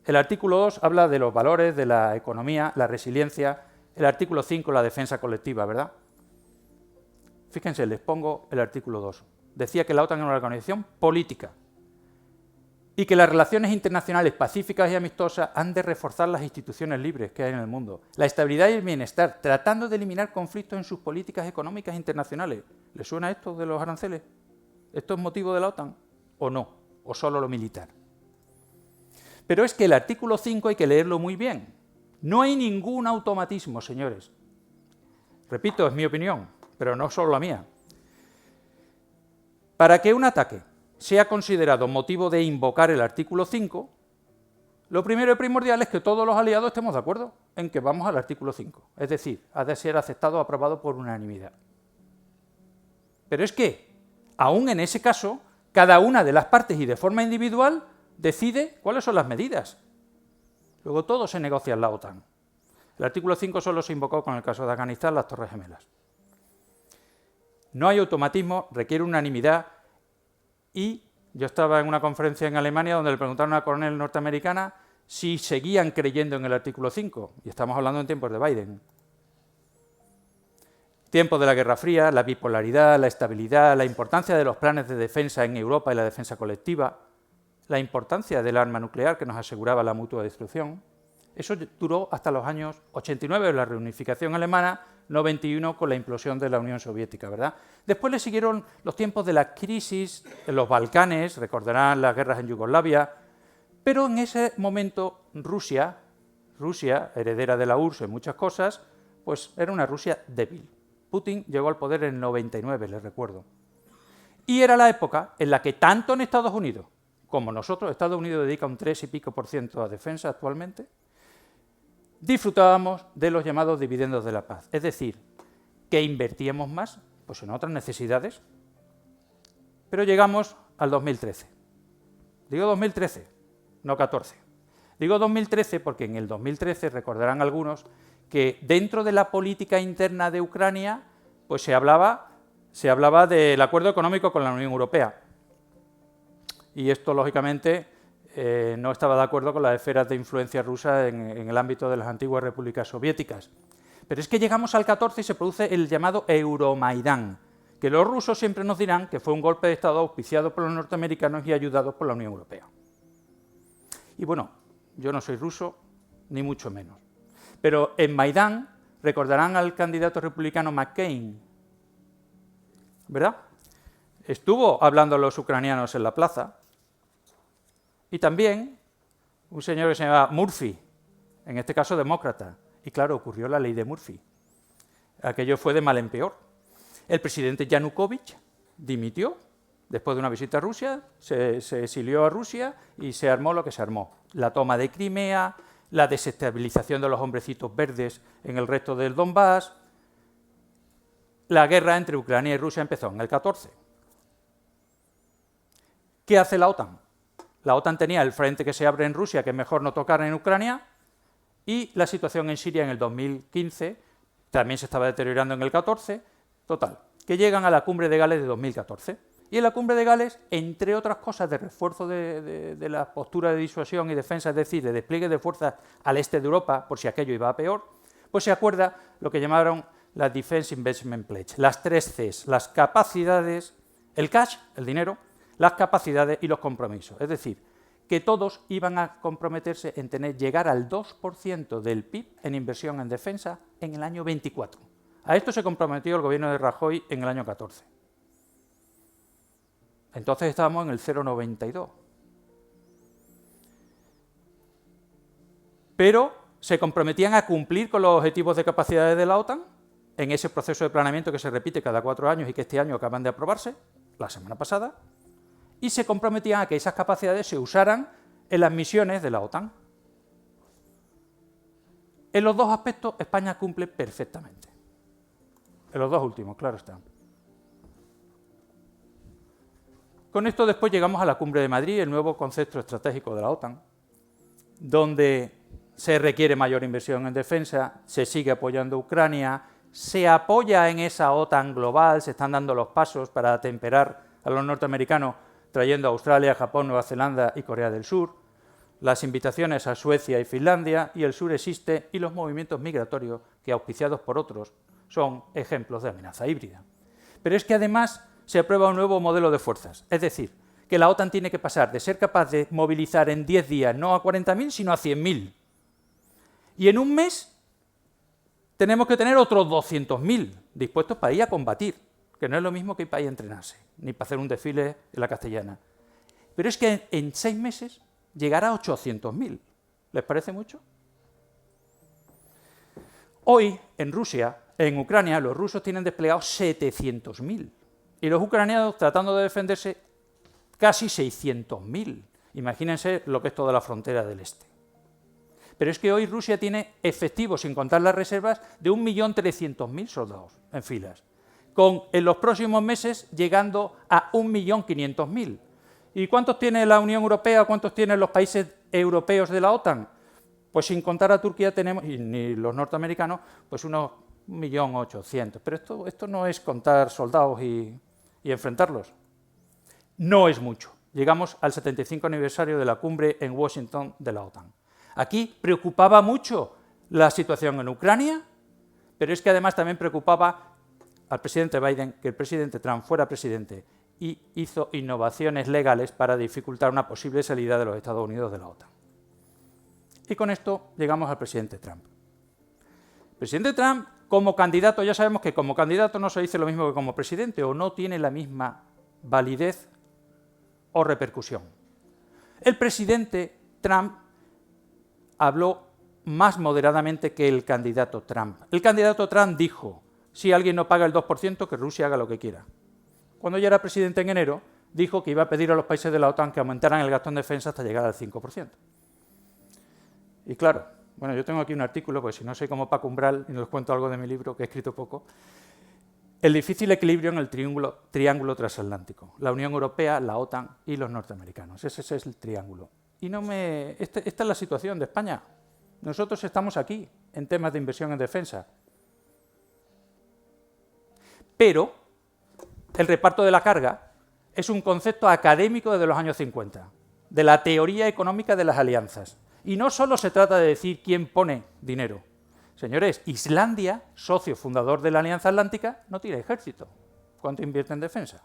El artículo 2 habla de los valores, de la economía, la resiliencia. El artículo 5, la defensa colectiva, ¿verdad? Fíjense, les pongo el artículo 2. Decía que la OTAN era una organización política. y que las relaciones internacionales pacíficas y amistosas han de reforzar las instituciones libres que hay en el mundo, la estabilidad y el bienestar, tratando de eliminar conflictos en sus políticas económicas internacionales. ¿Les suena esto de los aranceles? ¿Esto es motivo de la OTAN o no? ¿O solo lo militar? Pero es que el artículo 5 hay que leerlo muy bien. No hay ningún automatismo, señores. Repito, es mi opinión, pero no solo la mía. Para que un ataque sea considerado motivo de invocar el artículo 5, lo primero y primordial es que todos los aliados estemos de acuerdo en que vamos al artículo 5. Es decir, ha de ser aceptado o aprobado por unanimidad. Pero es que, aún en ese caso, cada una de las partes y de forma individual decide cuáles son las medidas. Luego todo se negocia en la OTAN. El artículo 5 solo se invocó con el caso de Afganistán, las Torres Gemelas. No hay automatismo, requiere unanimidad. Y yo estaba en una conferencia en Alemania donde le preguntaron a una coronel norteamericana si seguían creyendo en el artículo 5, y estamos hablando en tiempos de Biden. Tiempos de la Guerra Fría, la bipolaridad, la estabilidad, la importancia de los planes de defensa en Europa y la defensa colectiva, la importancia del arma nuclear que nos aseguraba la mutua destrucción. Eso duró hasta los años 89, la reunificación alemana, 91 con la implosión de la Unión Soviética, ¿verdad? Después le siguieron los tiempos de la crisis en los Balcanes, recordarán las guerras en Yugoslavia, pero en ese momento Rusia, heredera de la URSS en muchas cosas, pues era una Rusia débil. Putin llegó al poder en el 99, les recuerdo. Y era la época en la que tanto en Estados Unidos como nosotros, Estados Unidos dedica un 3 y pico % a defensa actualmente, disfrutábamos de los llamados dividendos de la paz, es decir, que invertíamos más pues en otras necesidades. Pero llegamos al 2013. Digo 2013, no 14. Digo 2013 porque en el 2013 recordarán algunos que dentro de la política interna de Ucrania pues se hablaba del acuerdo económico con la Unión Europea. Y esto, lógicamente, no estaba de acuerdo con las esferas de influencia rusa en el ámbito de las antiguas repúblicas soviéticas. Pero es que llegamos al 14 y se produce el llamado Euromaidán, que los rusos siempre nos dirán que fue un golpe de Estado auspiciado por los norteamericanos y ayudado por la Unión Europea. Y bueno, yo no soy ruso, ni mucho menos. Pero en Maidán recordarán al candidato republicano McCain, ¿verdad? Estuvo hablando a los ucranianos en la plaza. Y también un señor que se llama Murphy, en este caso demócrata. Y claro, ocurrió la ley de Murphy. Aquello fue de mal en peor. El presidente Yanukovych dimitió después de una visita a Rusia, se exilió a Rusia y se armó lo que se armó. La toma de Crimea, la desestabilización de los hombrecitos verdes en el resto del Donbass. La guerra entre Ucrania y Rusia empezó en el 14. ¿Qué hace la OTAN? La OTAN tenía el frente que se abre en Rusia, que es mejor no tocar en Ucrania, y la situación en Siria en el 2015 también se estaba deteriorando en el 14, total, que llegan a la cumbre de Gales de 2014. Y en la cumbre de Gales, entre otras cosas de refuerzo de la postura de disuasión y defensa, es decir, de despliegue de fuerzas al este de Europa, por si aquello iba a peor, pues se acuerda lo que llamaron la Defense Investment Pledge, las 3 Cs, las capacidades, el cash, el dinero, las capacidades y los compromisos. Es decir, que todos iban a comprometerse en llegar al 2% del PIB en inversión en defensa en el año 24. A esto se comprometió el gobierno de Rajoy en el año 14. Entonces estábamos en el 0,92. Pero se comprometían a cumplir con los objetivos de capacidades de la OTAN en ese proceso de planeamiento que se repite cada 4 años y que este año acaban de aprobarse, la semana pasada, y se comprometían a que esas capacidades se usaran en las misiones de la OTAN. En los dos aspectos España cumple perfectamente. En los dos últimos, claro está. Con esto después llegamos a la Cumbre de Madrid, el nuevo concepto estratégico de la OTAN, donde se requiere mayor inversión en defensa, se sigue apoyando a Ucrania, se apoya en esa OTAN global, se están dando los pasos para atemperar a los norteamericanos, trayendo a Australia, Japón, Nueva Zelanda y Corea del Sur, las invitaciones a Suecia y Finlandia, y el sur existe, y los movimientos migratorios, que auspiciados por otros, son ejemplos de amenaza híbrida. Pero es que además se aprueba un nuevo modelo de fuerzas, es decir, que la OTAN tiene que pasar de ser capaz de movilizar en 10 días no a 40.000, sino a 100.000. Y en un mes tenemos que tener otros 200.000 dispuestos para ir a combatir, que no es lo mismo que para ir a entrenarse, ni para hacer un desfile en la Castellana. Pero es que en 6 meses llegará a 800.000. ¿Les parece mucho? Hoy, en Rusia, en Ucrania, los rusos tienen desplegados 700.000 y los ucranianos, tratando de defenderse, casi 600.000. Imagínense lo que es toda la frontera del este. Pero es que hoy Rusia tiene efectivos, sin contar las reservas, de 1.300.000 soldados en filas, con en los próximos meses llegando a 1.500.000. ¿Y cuántos tiene la Unión Europea? ¿Cuántos tienen los países europeos de la OTAN? Pues sin contar a Turquía tenemos, y ni los norteamericanos, pues unos 1.800.000. Pero esto no es contar soldados y enfrentarlos. No es mucho. Llegamos al 75 aniversario de la cumbre en Washington de la OTAN. Aquí preocupaba mucho la situación en Ucrania, pero es que además también preocupaba al presidente Biden que el presidente Trump fuera presidente y hizo innovaciones legales para dificultar una posible salida de los Estados Unidos de la OTAN. Y con esto llegamos al presidente Trump. El presidente Trump, como candidato, ya sabemos que como candidato no se dice lo mismo que como presidente, o no tiene la misma validez o repercusión. El presidente Trump habló más moderadamente que el candidato Trump. El candidato Trump dijo, si alguien no paga el 2%, que Rusia haga lo que quiera. Cuando ya era presidente en enero, dijo que iba a pedir a los países de la OTAN que aumentaran el gasto en defensa hasta llegar al 5%. Y claro, bueno, yo tengo aquí un artículo, pues si no soy como Paco Umbral, y no les cuento algo de mi libro, que he escrito poco, el difícil equilibrio en el triángulo transatlántico, la Unión Europea, la OTAN y los norteamericanos. Ese es el triángulo. Y esta es la situación de España. Nosotros estamos aquí en temas de inversión en defensa. Pero el reparto de la carga es un concepto académico desde los años 50, de la teoría económica de las alianzas. Y no solo se trata de decir quién pone dinero. Señores, Islandia, socio fundador de la Alianza Atlántica, no tiene ejército. ¿Cuánto invierte en defensa?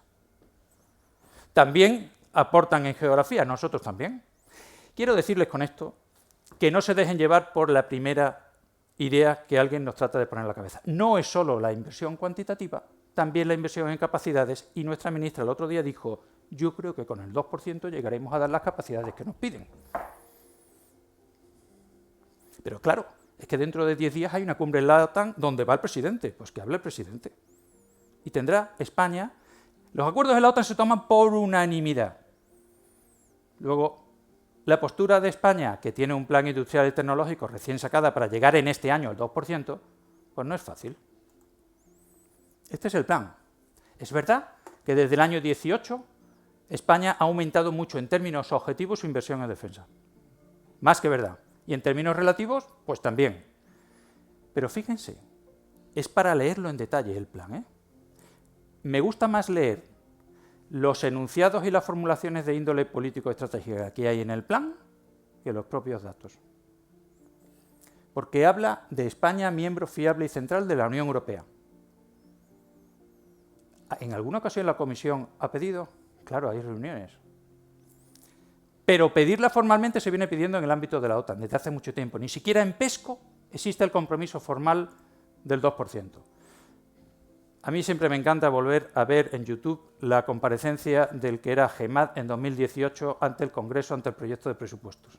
También aportan en geografía, nosotros también. Quiero decirles con esto que no se dejen llevar por la primera idea que alguien nos trata de poner en la cabeza. No es solo la inversión cuantitativa, también la inversión en capacidades, y nuestra ministra el otro día dijo, yo creo que con el 2% llegaremos a dar las capacidades que nos piden. Pero claro, es que dentro de 10 días hay una cumbre en la OTAN donde va el presidente, pues que hable el presidente. Y tendrá España, los acuerdos de la OTAN se toman por unanimidad. Luego, la postura de España, que tiene un plan industrial y tecnológico recién sacada para llegar en este año al 2%, pues no es fácil. Este es el plan. Es verdad que desde el año 18 España ha aumentado mucho en términos objetivos su inversión en defensa. Más que verdad. Y en términos relativos, pues también. Pero fíjense, es para leerlo en detalle el plan, ¿eh? Me gusta más leer los enunciados y las formulaciones de índole político-estratégica que hay en el plan que los propios datos. Porque habla de España miembro fiable y central de la Unión Europea. ¿En alguna ocasión la Comisión ha pedido? Claro, hay reuniones. Pero pedirla formalmente se viene pidiendo en el ámbito de la OTAN desde hace mucho tiempo. Ni siquiera en PESCO existe el compromiso formal del 2%. A mí siempre me encanta volver a ver en YouTube la comparecencia del que era GEMAD en 2018 ante el Congreso, ante el proyecto de presupuestos.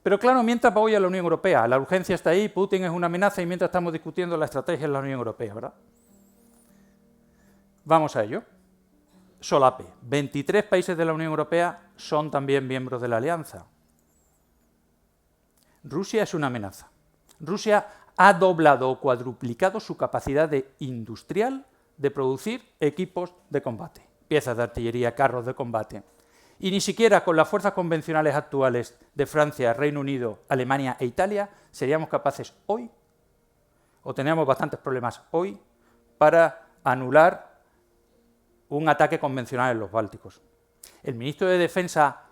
Pero claro, mientras voy a la Unión Europea, la urgencia está ahí, Putin es una amenaza y mientras estamos discutiendo la estrategia en la Unión Europea, ¿verdad? Vamos a ello. Solape. 23 países de la Unión Europea son también miembros de la alianza. Rusia es una amenaza. Rusia ha doblado o cuadruplicado su capacidad industrial de producir equipos de combate, piezas de artillería, carros de combate. Y ni siquiera con las fuerzas convencionales actuales de Francia, Reino Unido, Alemania e Italia seríamos capaces hoy, o tenemos bastantes problemas hoy, para anular un ataque convencional en los Bálticos. El ministro de Defensa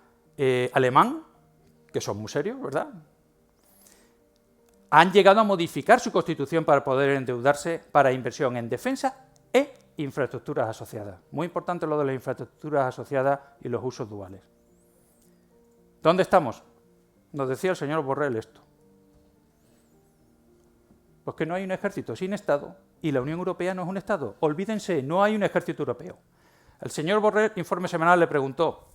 alemán, que son muy serios, ¿verdad?, han llegado a modificar su constitución para poder endeudarse para inversión en defensa e infraestructuras asociadas. Muy importante lo de las infraestructuras asociadas y los usos duales. ¿Dónde estamos? Nos decía el señor Borrell esto. Pues que no hay un ejército sin Estado y la Unión Europea no es un Estado. Olvídense, no hay un ejército europeo. El señor Borrell, Informe Semanal, le preguntó,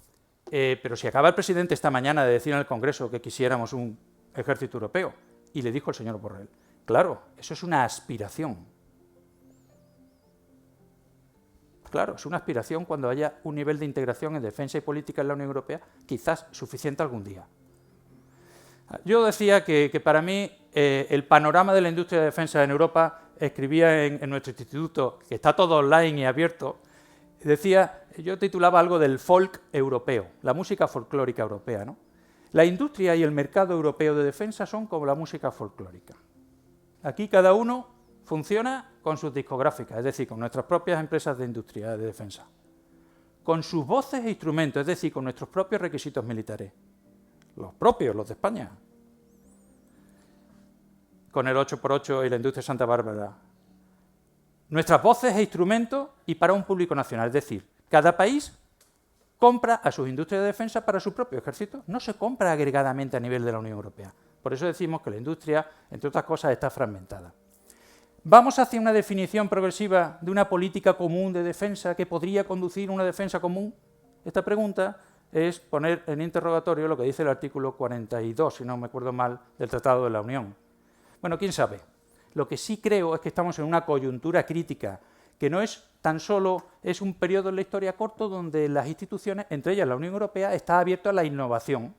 pero si acaba el presidente esta mañana de decir en el Congreso que quisiéramos un ejército europeo. Y le dijo el señor Borrell, claro, eso es una aspiración. Claro, es una aspiración cuando haya un nivel de integración en defensa y política en la Unión Europea, quizás suficiente algún día. Yo decía que para mí el panorama de la industria de defensa en Europa, escribía en nuestro instituto, que está todo online y abierto, decía, yo titulaba algo del folk europeo, la música folclórica europea, ¿no? La industria y el mercado europeo de defensa son como la música folclórica. Aquí cada uno funciona con sus discográficas, es decir, con nuestras propias empresas de industria de defensa, con sus voces e instrumentos, es decir, con nuestros propios requisitos militares, los propios, los de España, con el 8x8 y la industria de Santa Bárbara. Nuestras voces e instrumentos y para un público nacional, es decir, cada país compra a sus industrias de defensa para su propio ejército, no se compra agregadamente a nivel de la Unión Europea. Por eso decimos que la industria, entre otras cosas, está fragmentada. ¿Vamos hacia una definición progresiva de una política común de defensa que podría conducir a una defensa común? Esta pregunta es poner en interrogatorio lo que dice el artículo 42, si no me acuerdo mal, del Tratado de la Unión. Bueno, quién sabe. Lo que sí creo es que estamos en una coyuntura crítica, que no es tan solo, es un periodo en la historia corto donde las instituciones, entre ellas la Unión Europea, está abierto a la innovación,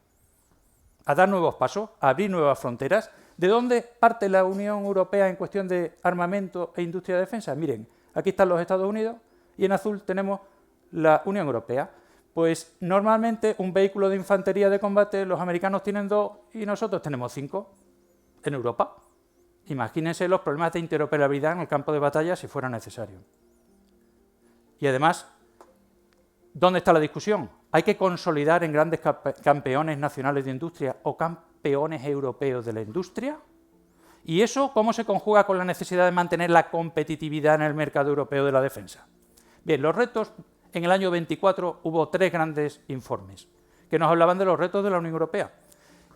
a dar nuevos pasos, a abrir nuevas fronteras. ¿De dónde parte la Unión Europea en cuestión de armamento e industria de defensa? Miren, aquí están los Estados Unidos y en azul tenemos la Unión Europea. Pues normalmente un vehículo de infantería de combate, los americanos tienen 2 y nosotros tenemos 5 en Europa. Imagínense los problemas de interoperabilidad en el campo de batalla si fuera necesario. Y además, ¿dónde está la discusión? ¿Hay que consolidar en grandes campeones nacionales de industria o campeones europeos de la industria? ¿Y eso cómo se conjuga con la necesidad de mantener la competitividad en el mercado europeo de la defensa? Bien, los retos, en el año 24 hubo 3 grandes informes que nos hablaban de los retos de la Unión Europea.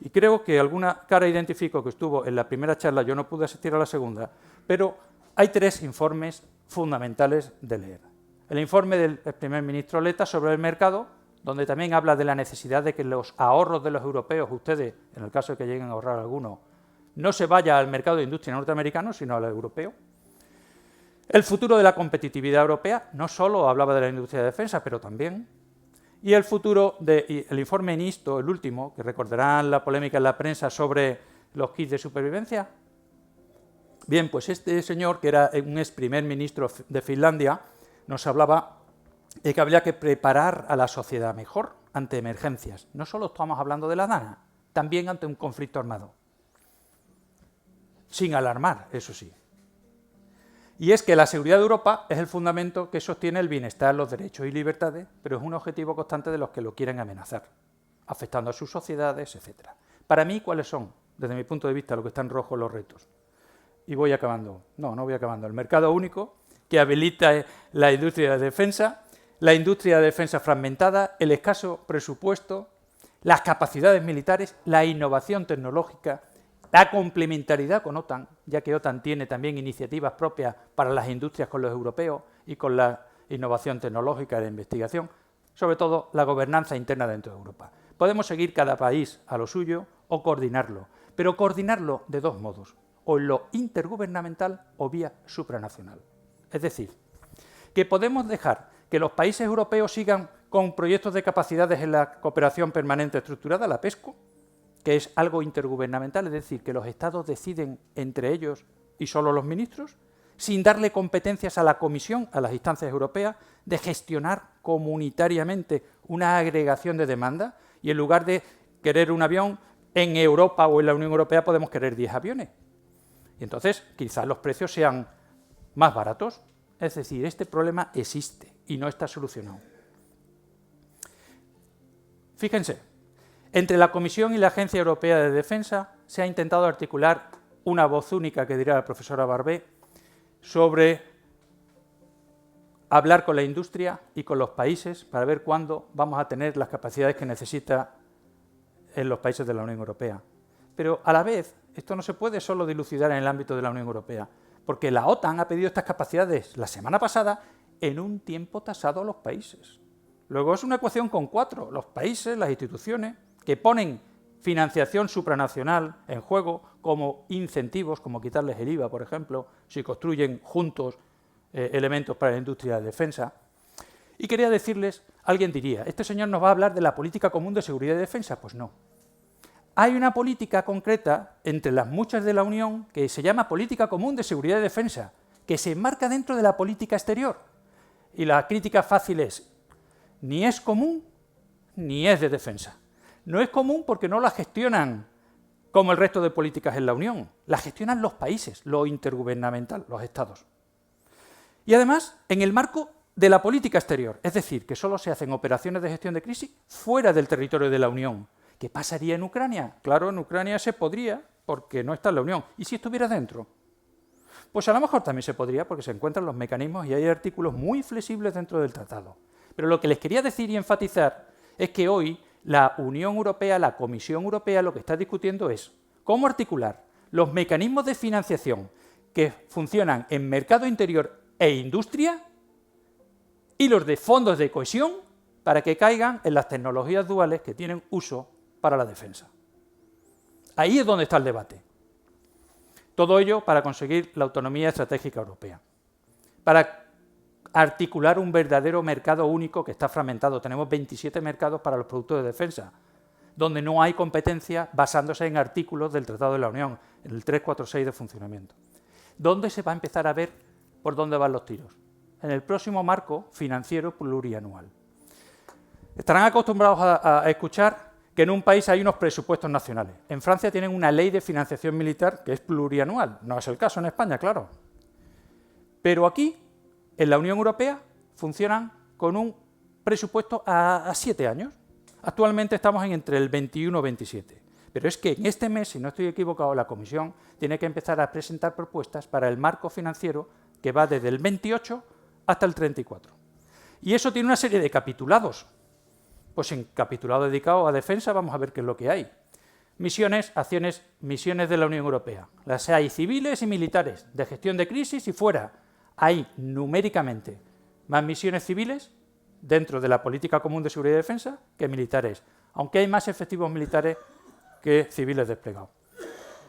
Y creo que alguna cara identifico que estuvo en la primera charla, yo no pude asistir a la segunda, pero hay 3 informes fundamentales de leer. El informe del primer ministro Letta sobre el mercado, donde también habla de la necesidad de que los ahorros de los europeos, ustedes, en el caso de que lleguen a ahorrar alguno, no se vaya al mercado de industria norteamericano, sino al europeo. El futuro de la competitividad europea, no solo hablaba de la industria de defensa, pero también. Y el futuro del informe NISTO, el último, que recordarán la polémica en la prensa sobre los kits de supervivencia. Bien, pues este señor, que era un ex primer ministro de Finlandia, nos hablaba de que habría que preparar a la sociedad mejor ante emergencias. No solo estamos hablando de la DANA, también ante un conflicto armado. Sin alarmar, eso sí. Y es que la seguridad de Europa es el fundamento que sostiene el bienestar, los derechos y libertades, pero es un objetivo constante de los que lo quieren amenazar, afectando a sus sociedades, etc. Para mí, ¿cuáles son, desde mi punto de vista, lo que está en rojo los retos? Y voy acabando. No voy acabando. El mercado único, que habilita la industria de defensa, la industria de defensa fragmentada, el escaso presupuesto, las capacidades militares, la innovación tecnológica, la complementariedad con OTAN, ya que OTAN tiene también iniciativas propias para las industrias con los europeos y con la innovación tecnológica y la investigación, sobre todo la gobernanza interna dentro de Europa. Podemos seguir cada país a lo suyo o coordinarlo, pero coordinarlo de 2 modos, o en lo intergubernamental o vía supranacional. Es decir, que podemos dejar que los países europeos sigan con proyectos de capacidades en la cooperación permanente estructurada, la PESCO, que es algo intergubernamental, es decir, que los Estados deciden entre ellos y solo los ministros, sin darle competencias a la Comisión, a las instancias europeas, de gestionar comunitariamente una agregación de demanda, y en lugar de querer un avión, en Europa o en la Unión Europea podemos querer 10 aviones. Y entonces quizás los precios sean más baratos. Es decir, este problema existe y no está solucionado. Fíjense. Entre la Comisión y la Agencia Europea de Defensa se ha intentado articular una voz única, que dirá la profesora Barbé, sobre hablar con la industria y con los países para ver cuándo vamos a tener las capacidades que necesita en los países de la Unión Europea. Pero a la vez, esto no se puede solo dilucidar en el ámbito de la Unión Europea, porque la OTAN ha pedido estas capacidades la semana pasada en un tiempo tasado a los países. Luego es una ecuación con 4, los países, las instituciones, que ponen financiación supranacional en juego como incentivos, como quitarles el IVA, por ejemplo, si construyen juntos elementos para la industria de defensa. Y quería decirles, alguien diría, ¿este señor nos va a hablar de la política común de seguridad y defensa? Pues no. Hay una política concreta entre las muchas de la Unión que se llama política común de seguridad y defensa, que se enmarca dentro de la política exterior. Y la crítica fácil es, ni es común ni es de defensa. No es común porque no la gestionan como el resto de políticas en la Unión, la gestionan los países, lo intergubernamental, los estados. Y además, en el marco de la política exterior, es decir, que solo se hacen operaciones de gestión de crisis fuera del territorio de la Unión. ¿Qué pasaría en Ucrania? Claro, en Ucrania se podría, porque no está en la Unión. ¿Y si estuviera dentro? Pues a lo mejor también se podría, porque se encuentran los mecanismos y hay artículos muy flexibles dentro del tratado. Pero lo que les quería decir y enfatizar es que hoy la Unión Europea, la Comisión Europea, lo que está discutiendo es cómo articular los mecanismos de financiación que funcionan en mercado interior e industria y los de fondos de cohesión para que caigan en las tecnologías duales que tienen uso para la defensa. Ahí es donde está el debate. Todo ello para conseguir la autonomía estratégica europea, para articular un verdadero mercado único que está fragmentado. Tenemos 27 mercados para los productos de defensa, donde no hay competencia basándose en artículos del Tratado de la Unión, en el 346 de funcionamiento. ¿Dónde se va a empezar a ver por dónde van los tiros? En el próximo marco financiero plurianual. Estarán acostumbrados a escuchar que en un país hay unos presupuestos nacionales. En Francia tienen una ley de financiación militar que es plurianual. No es el caso en España, claro. Pero aquí, en la Unión Europea, funcionan con un presupuesto a 7 años. Actualmente estamos entre el 21 y 27. Pero es que en este mes, si no estoy equivocado, la Comisión tiene que empezar a presentar propuestas para el marco financiero que va desde el 28 hasta el 34. Y eso tiene una serie de capitulados. Pues en capitulado dedicado a defensa vamos a ver qué es lo que hay. Misiones, acciones, misiones de la Unión Europea. Las hay civiles y militares, de gestión de crisis y fuera. Hay numéricamente más misiones civiles dentro de la política común de seguridad y defensa que militares, aunque hay más efectivos militares que civiles desplegados.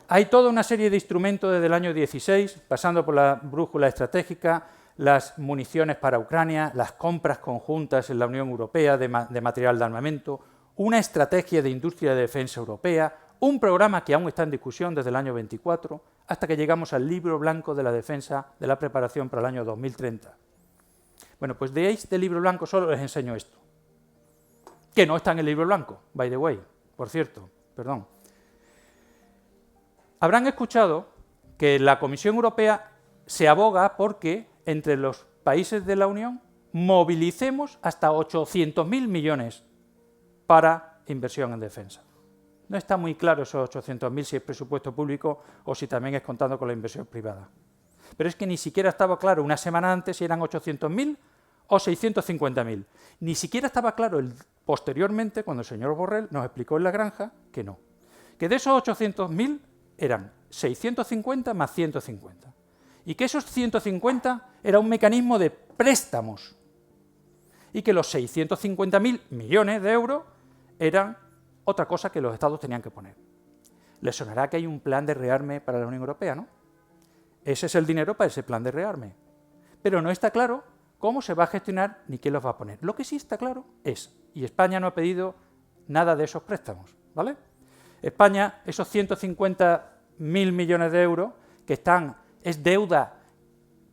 Hay toda una serie de instrumentos desde el año 16, pasando por la brújula estratégica, las municiones para Ucrania, las compras conjuntas en la Unión Europea de material de armamento, una estrategia de industria de defensa europea, un programa que aún está en discusión desde el año 24, hasta que llegamos al libro blanco de la defensa de la preparación para el año 2030. Bueno, pues de este libro blanco solo les enseño esto, que no está en el libro blanco, by the way, por cierto, perdón. Habrán escuchado que la Comisión Europea se aboga porque entre los países de la Unión movilicemos hasta 800.000 millones para inversión en defensa. No está muy claro esos 800.000 si es presupuesto público o si también es contando con la inversión privada. Pero es que ni siquiera estaba claro una semana antes si eran 800.000 o 650.000. Ni siquiera estaba claro posteriormente cuando el señor Borrell nos explicó en la granja que no. Que de esos 800.000 eran 650 más 150. Y que esos 150 era un mecanismo de préstamos y que los 650.000 millones de euros eran otra cosa que los estados tenían que poner. Les sonará que hay un plan de rearme para la Unión Europea, ¿no? Ese es el dinero para ese plan de rearme. Pero no está claro cómo se va a gestionar ni quién los va a poner. Lo que sí está claro es, y España no ha pedido nada de esos préstamos, ¿vale? España, esos 150.000 millones de euros que es deuda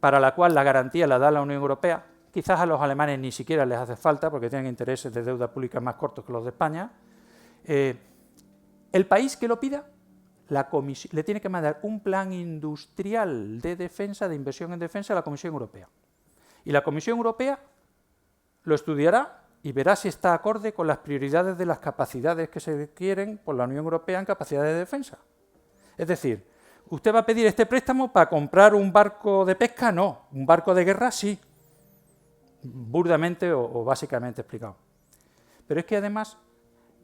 para la cual la garantía la da la Unión Europea, quizás a los alemanes ni siquiera les hace falta porque tienen intereses de deuda pública más cortos que los de España. El país que lo pida, la Comisión le tiene que mandar un plan industrial de defensa, de inversión en defensa a la Comisión Europea. Y la Comisión Europea lo estudiará y verá si está acorde con las prioridades de las capacidades que se requieren por la Unión Europea en capacidades de defensa. Es decir, ¿usted va a pedir este préstamo para comprar un barco de pesca? No. ¿Un barco de guerra? Sí. burdamente o básicamente explicado. Pero es que además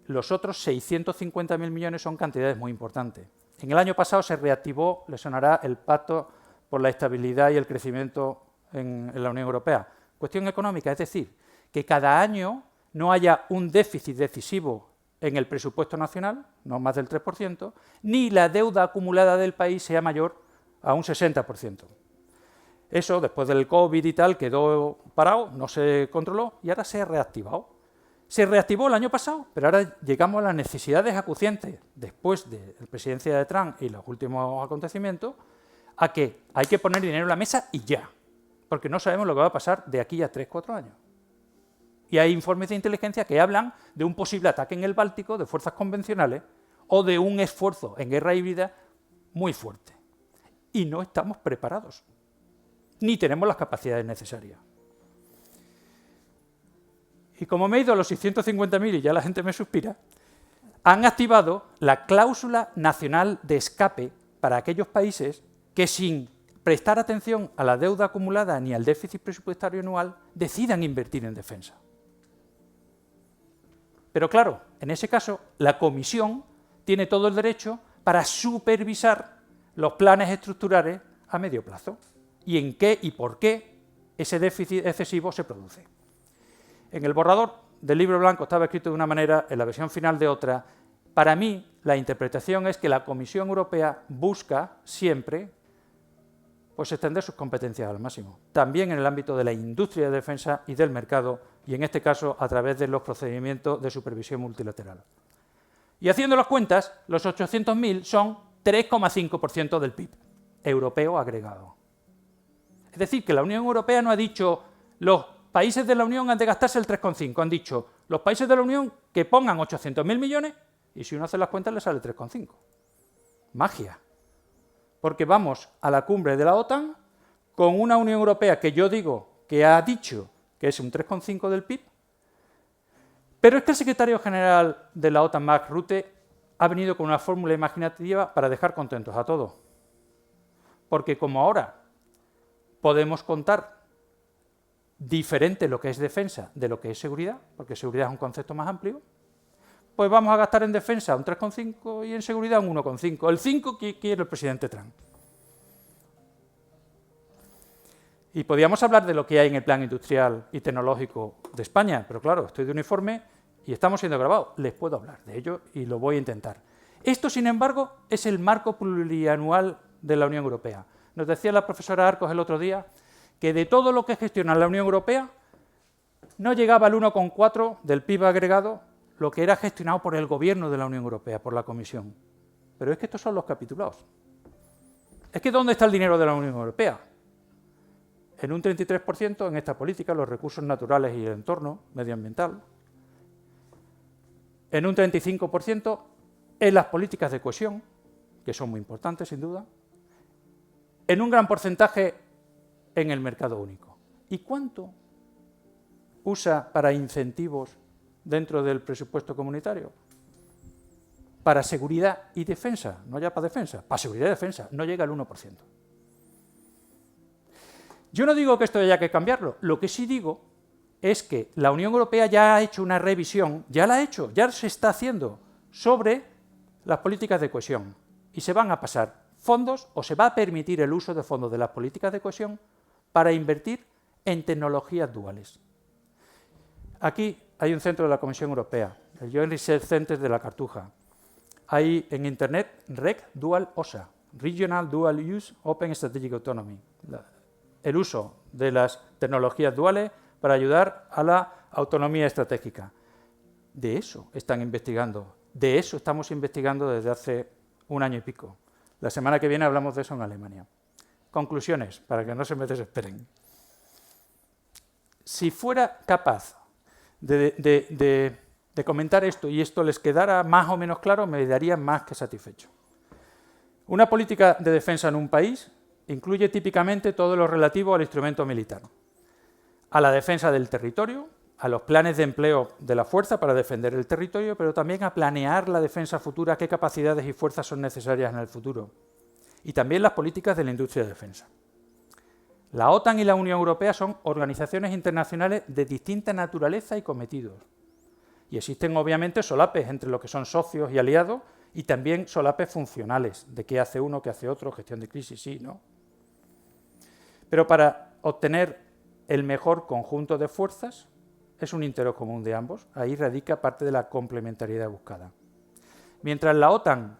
los otros 650.000 millones son cantidades muy importantes. En el año pasado se reactivó, le sonará, el Pacto por la Estabilidad y el Crecimiento en la Unión Europea. Cuestión económica, es decir, que cada año no haya un déficit decisivo en el presupuesto nacional, no más del 3%, ni la deuda acumulada del país sea mayor a un 60%. Eso, después del COVID y tal, quedó parado, no se controló y ahora se ha reactivado. Se reactivó el año pasado, pero ahora llegamos a las necesidades acuciantes, después de la presidencia de Trump y los últimos acontecimientos, a que hay que poner dinero en la mesa y ya, porque no sabemos lo que va a pasar de aquí a 3-4 años. Y hay informes de inteligencia que hablan de un posible ataque en el Báltico de fuerzas convencionales o de un esfuerzo en guerra híbrida muy fuerte. Y no estamos preparados, ni tenemos las capacidades necesarias. Y como me he ido a los 650.000 y ya la gente me suspira, han activado la cláusula nacional de escape para aquellos países que sin prestar atención a la deuda acumulada ni al déficit presupuestario anual decidan invertir en defensa. Pero claro, en ese caso, la Comisión tiene todo el derecho para supervisar los planes estructurales a medio plazo y en qué y por qué ese déficit excesivo se produce. En el borrador del libro blanco estaba escrito de una manera, en la versión final de otra. Para mí, la interpretación es que la Comisión Europea busca siempre pues, extender sus competencias al máximo, también en el ámbito de la industria de defensa y del mercado, y en este caso a través de los procedimientos de supervisión multilateral. Y haciendo las cuentas, los 800.000 son 3,5% del PIB europeo agregado. Es decir, que la Unión Europea no ha dicho los países de la Unión han de gastarse el 3,5, han dicho los países de la Unión que pongan 800.000 millones y si uno hace las cuentas le sale 3,5. Magia. Porque vamos a la cumbre de la OTAN con una Unión Europea que yo digo que ha dicho que es un 3,5 del PIB, pero es que el secretario general de la OTAN, Mark Rutte, ha venido con una fórmula imaginativa para dejar contentos a todos. Porque como ahora podemos contar diferente lo que es defensa de lo que es seguridad, porque seguridad es un concepto más amplio, pues vamos a gastar en defensa un 3,5 y en seguridad un 1,5. El 5 que quiere el presidente Trump. Y podíamos hablar de lo que hay en el plan industrial y tecnológico de España, pero claro, estoy de uniforme y estamos siendo grabados. Les puedo hablar de ello y lo voy a intentar. Esto, sin embargo, es el marco plurianual de la Unión Europea. Nos decía la profesora Arcos el otro día que de todo lo que gestiona la Unión Europea no llegaba al 1,4 del PIB agregado lo que era gestionado por el gobierno de la Unión Europea, por la Comisión. Pero es que estos son los capitulados. Es que ¿dónde está el dinero de la Unión Europea? En un 33% en esta política, los recursos naturales y el entorno medioambiental. En un 35% en las políticas de cohesión, que son muy importantes sin duda. En un gran porcentaje en el mercado único. ¿Y cuánto usa para incentivos dentro del presupuesto comunitario? Para seguridad y defensa, no ya para defensa, para seguridad y defensa, no llega al 1%. Yo no digo que esto haya que cambiarlo, lo que sí digo es que la Unión Europea ya ha hecho una revisión, ya la ha hecho, ya se está haciendo sobre las políticas de cohesión y se van a pasar fondos o se va a permitir el uso de fondos de las políticas de cohesión para invertir en tecnologías duales. Aquí hay un centro de la Comisión Europea, el Joint Research Center de la Cartuja. Hay en Internet REC Dual OSA, Regional Dual Use Open Strategic Autonomy, el uso de las tecnologías duales para ayudar a la autonomía estratégica. De eso están investigando, de eso estamos investigando desde hace un año y pico. La semana que viene hablamos de eso en Alemania. Conclusiones, para que no se me desesperen. Si fuera capaz de comentar esto y esto les quedara más o menos claro, me daría más que satisfecho. Una política de defensa en un país incluye típicamente todo lo relativo al instrumento militar, a la defensa del territorio, a los planes de empleo de la fuerza para defender el territorio, pero también a planear la defensa futura, qué capacidades y fuerzas son necesarias en el futuro, y también las políticas de la industria de defensa. La OTAN y la Unión Europea son organizaciones internacionales de distinta naturaleza y cometidos. Y existen obviamente solapes entre lo que son socios y aliados y también solapes funcionales, de qué hace uno, qué hace otro, gestión de crisis, sí, ¿no? Pero para obtener el mejor conjunto de fuerzas es un interés común de ambos. Ahí radica parte de la complementariedad buscada. Mientras la OTAN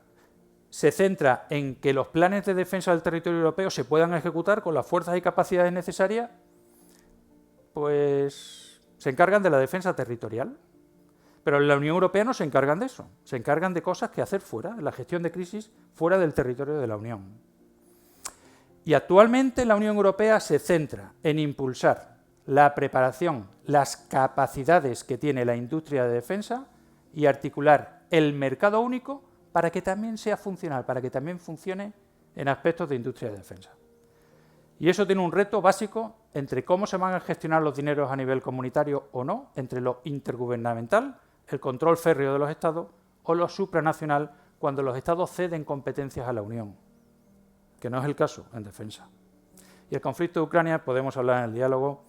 se centra en que los planes de defensa del territorio europeo se puedan ejecutar con las fuerzas y capacidades necesarias, pues se encargan de la defensa territorial. Pero en la Unión Europea no se encargan de eso, se encargan de cosas que hacer fuera, de la gestión de crisis fuera del territorio de la Unión. Y actualmente la Unión Europea se centra en impulsar la preparación, las capacidades que tiene la industria de defensa y articular el mercado único para que también sea funcional, para que también funcione en aspectos de industria de defensa. Y eso tiene un reto básico entre cómo se van a gestionar los dineros a nivel comunitario o no, entre lo intergubernamental, el control férreo de los Estados, o lo supranacional, cuando los Estados ceden competencias a la Unión, que no es el caso en defensa. Y el conflicto de Ucrania, podemos hablar en el diálogo,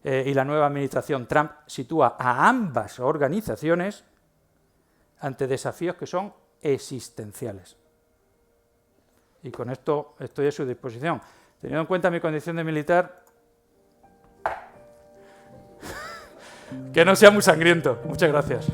y la nueva administración Trump sitúa a ambas organizaciones ante desafíos que son existenciales. Y con esto estoy a su disposición. Teniendo en cuenta mi condición de militar, que no sea muy sangriento. Muchas gracias.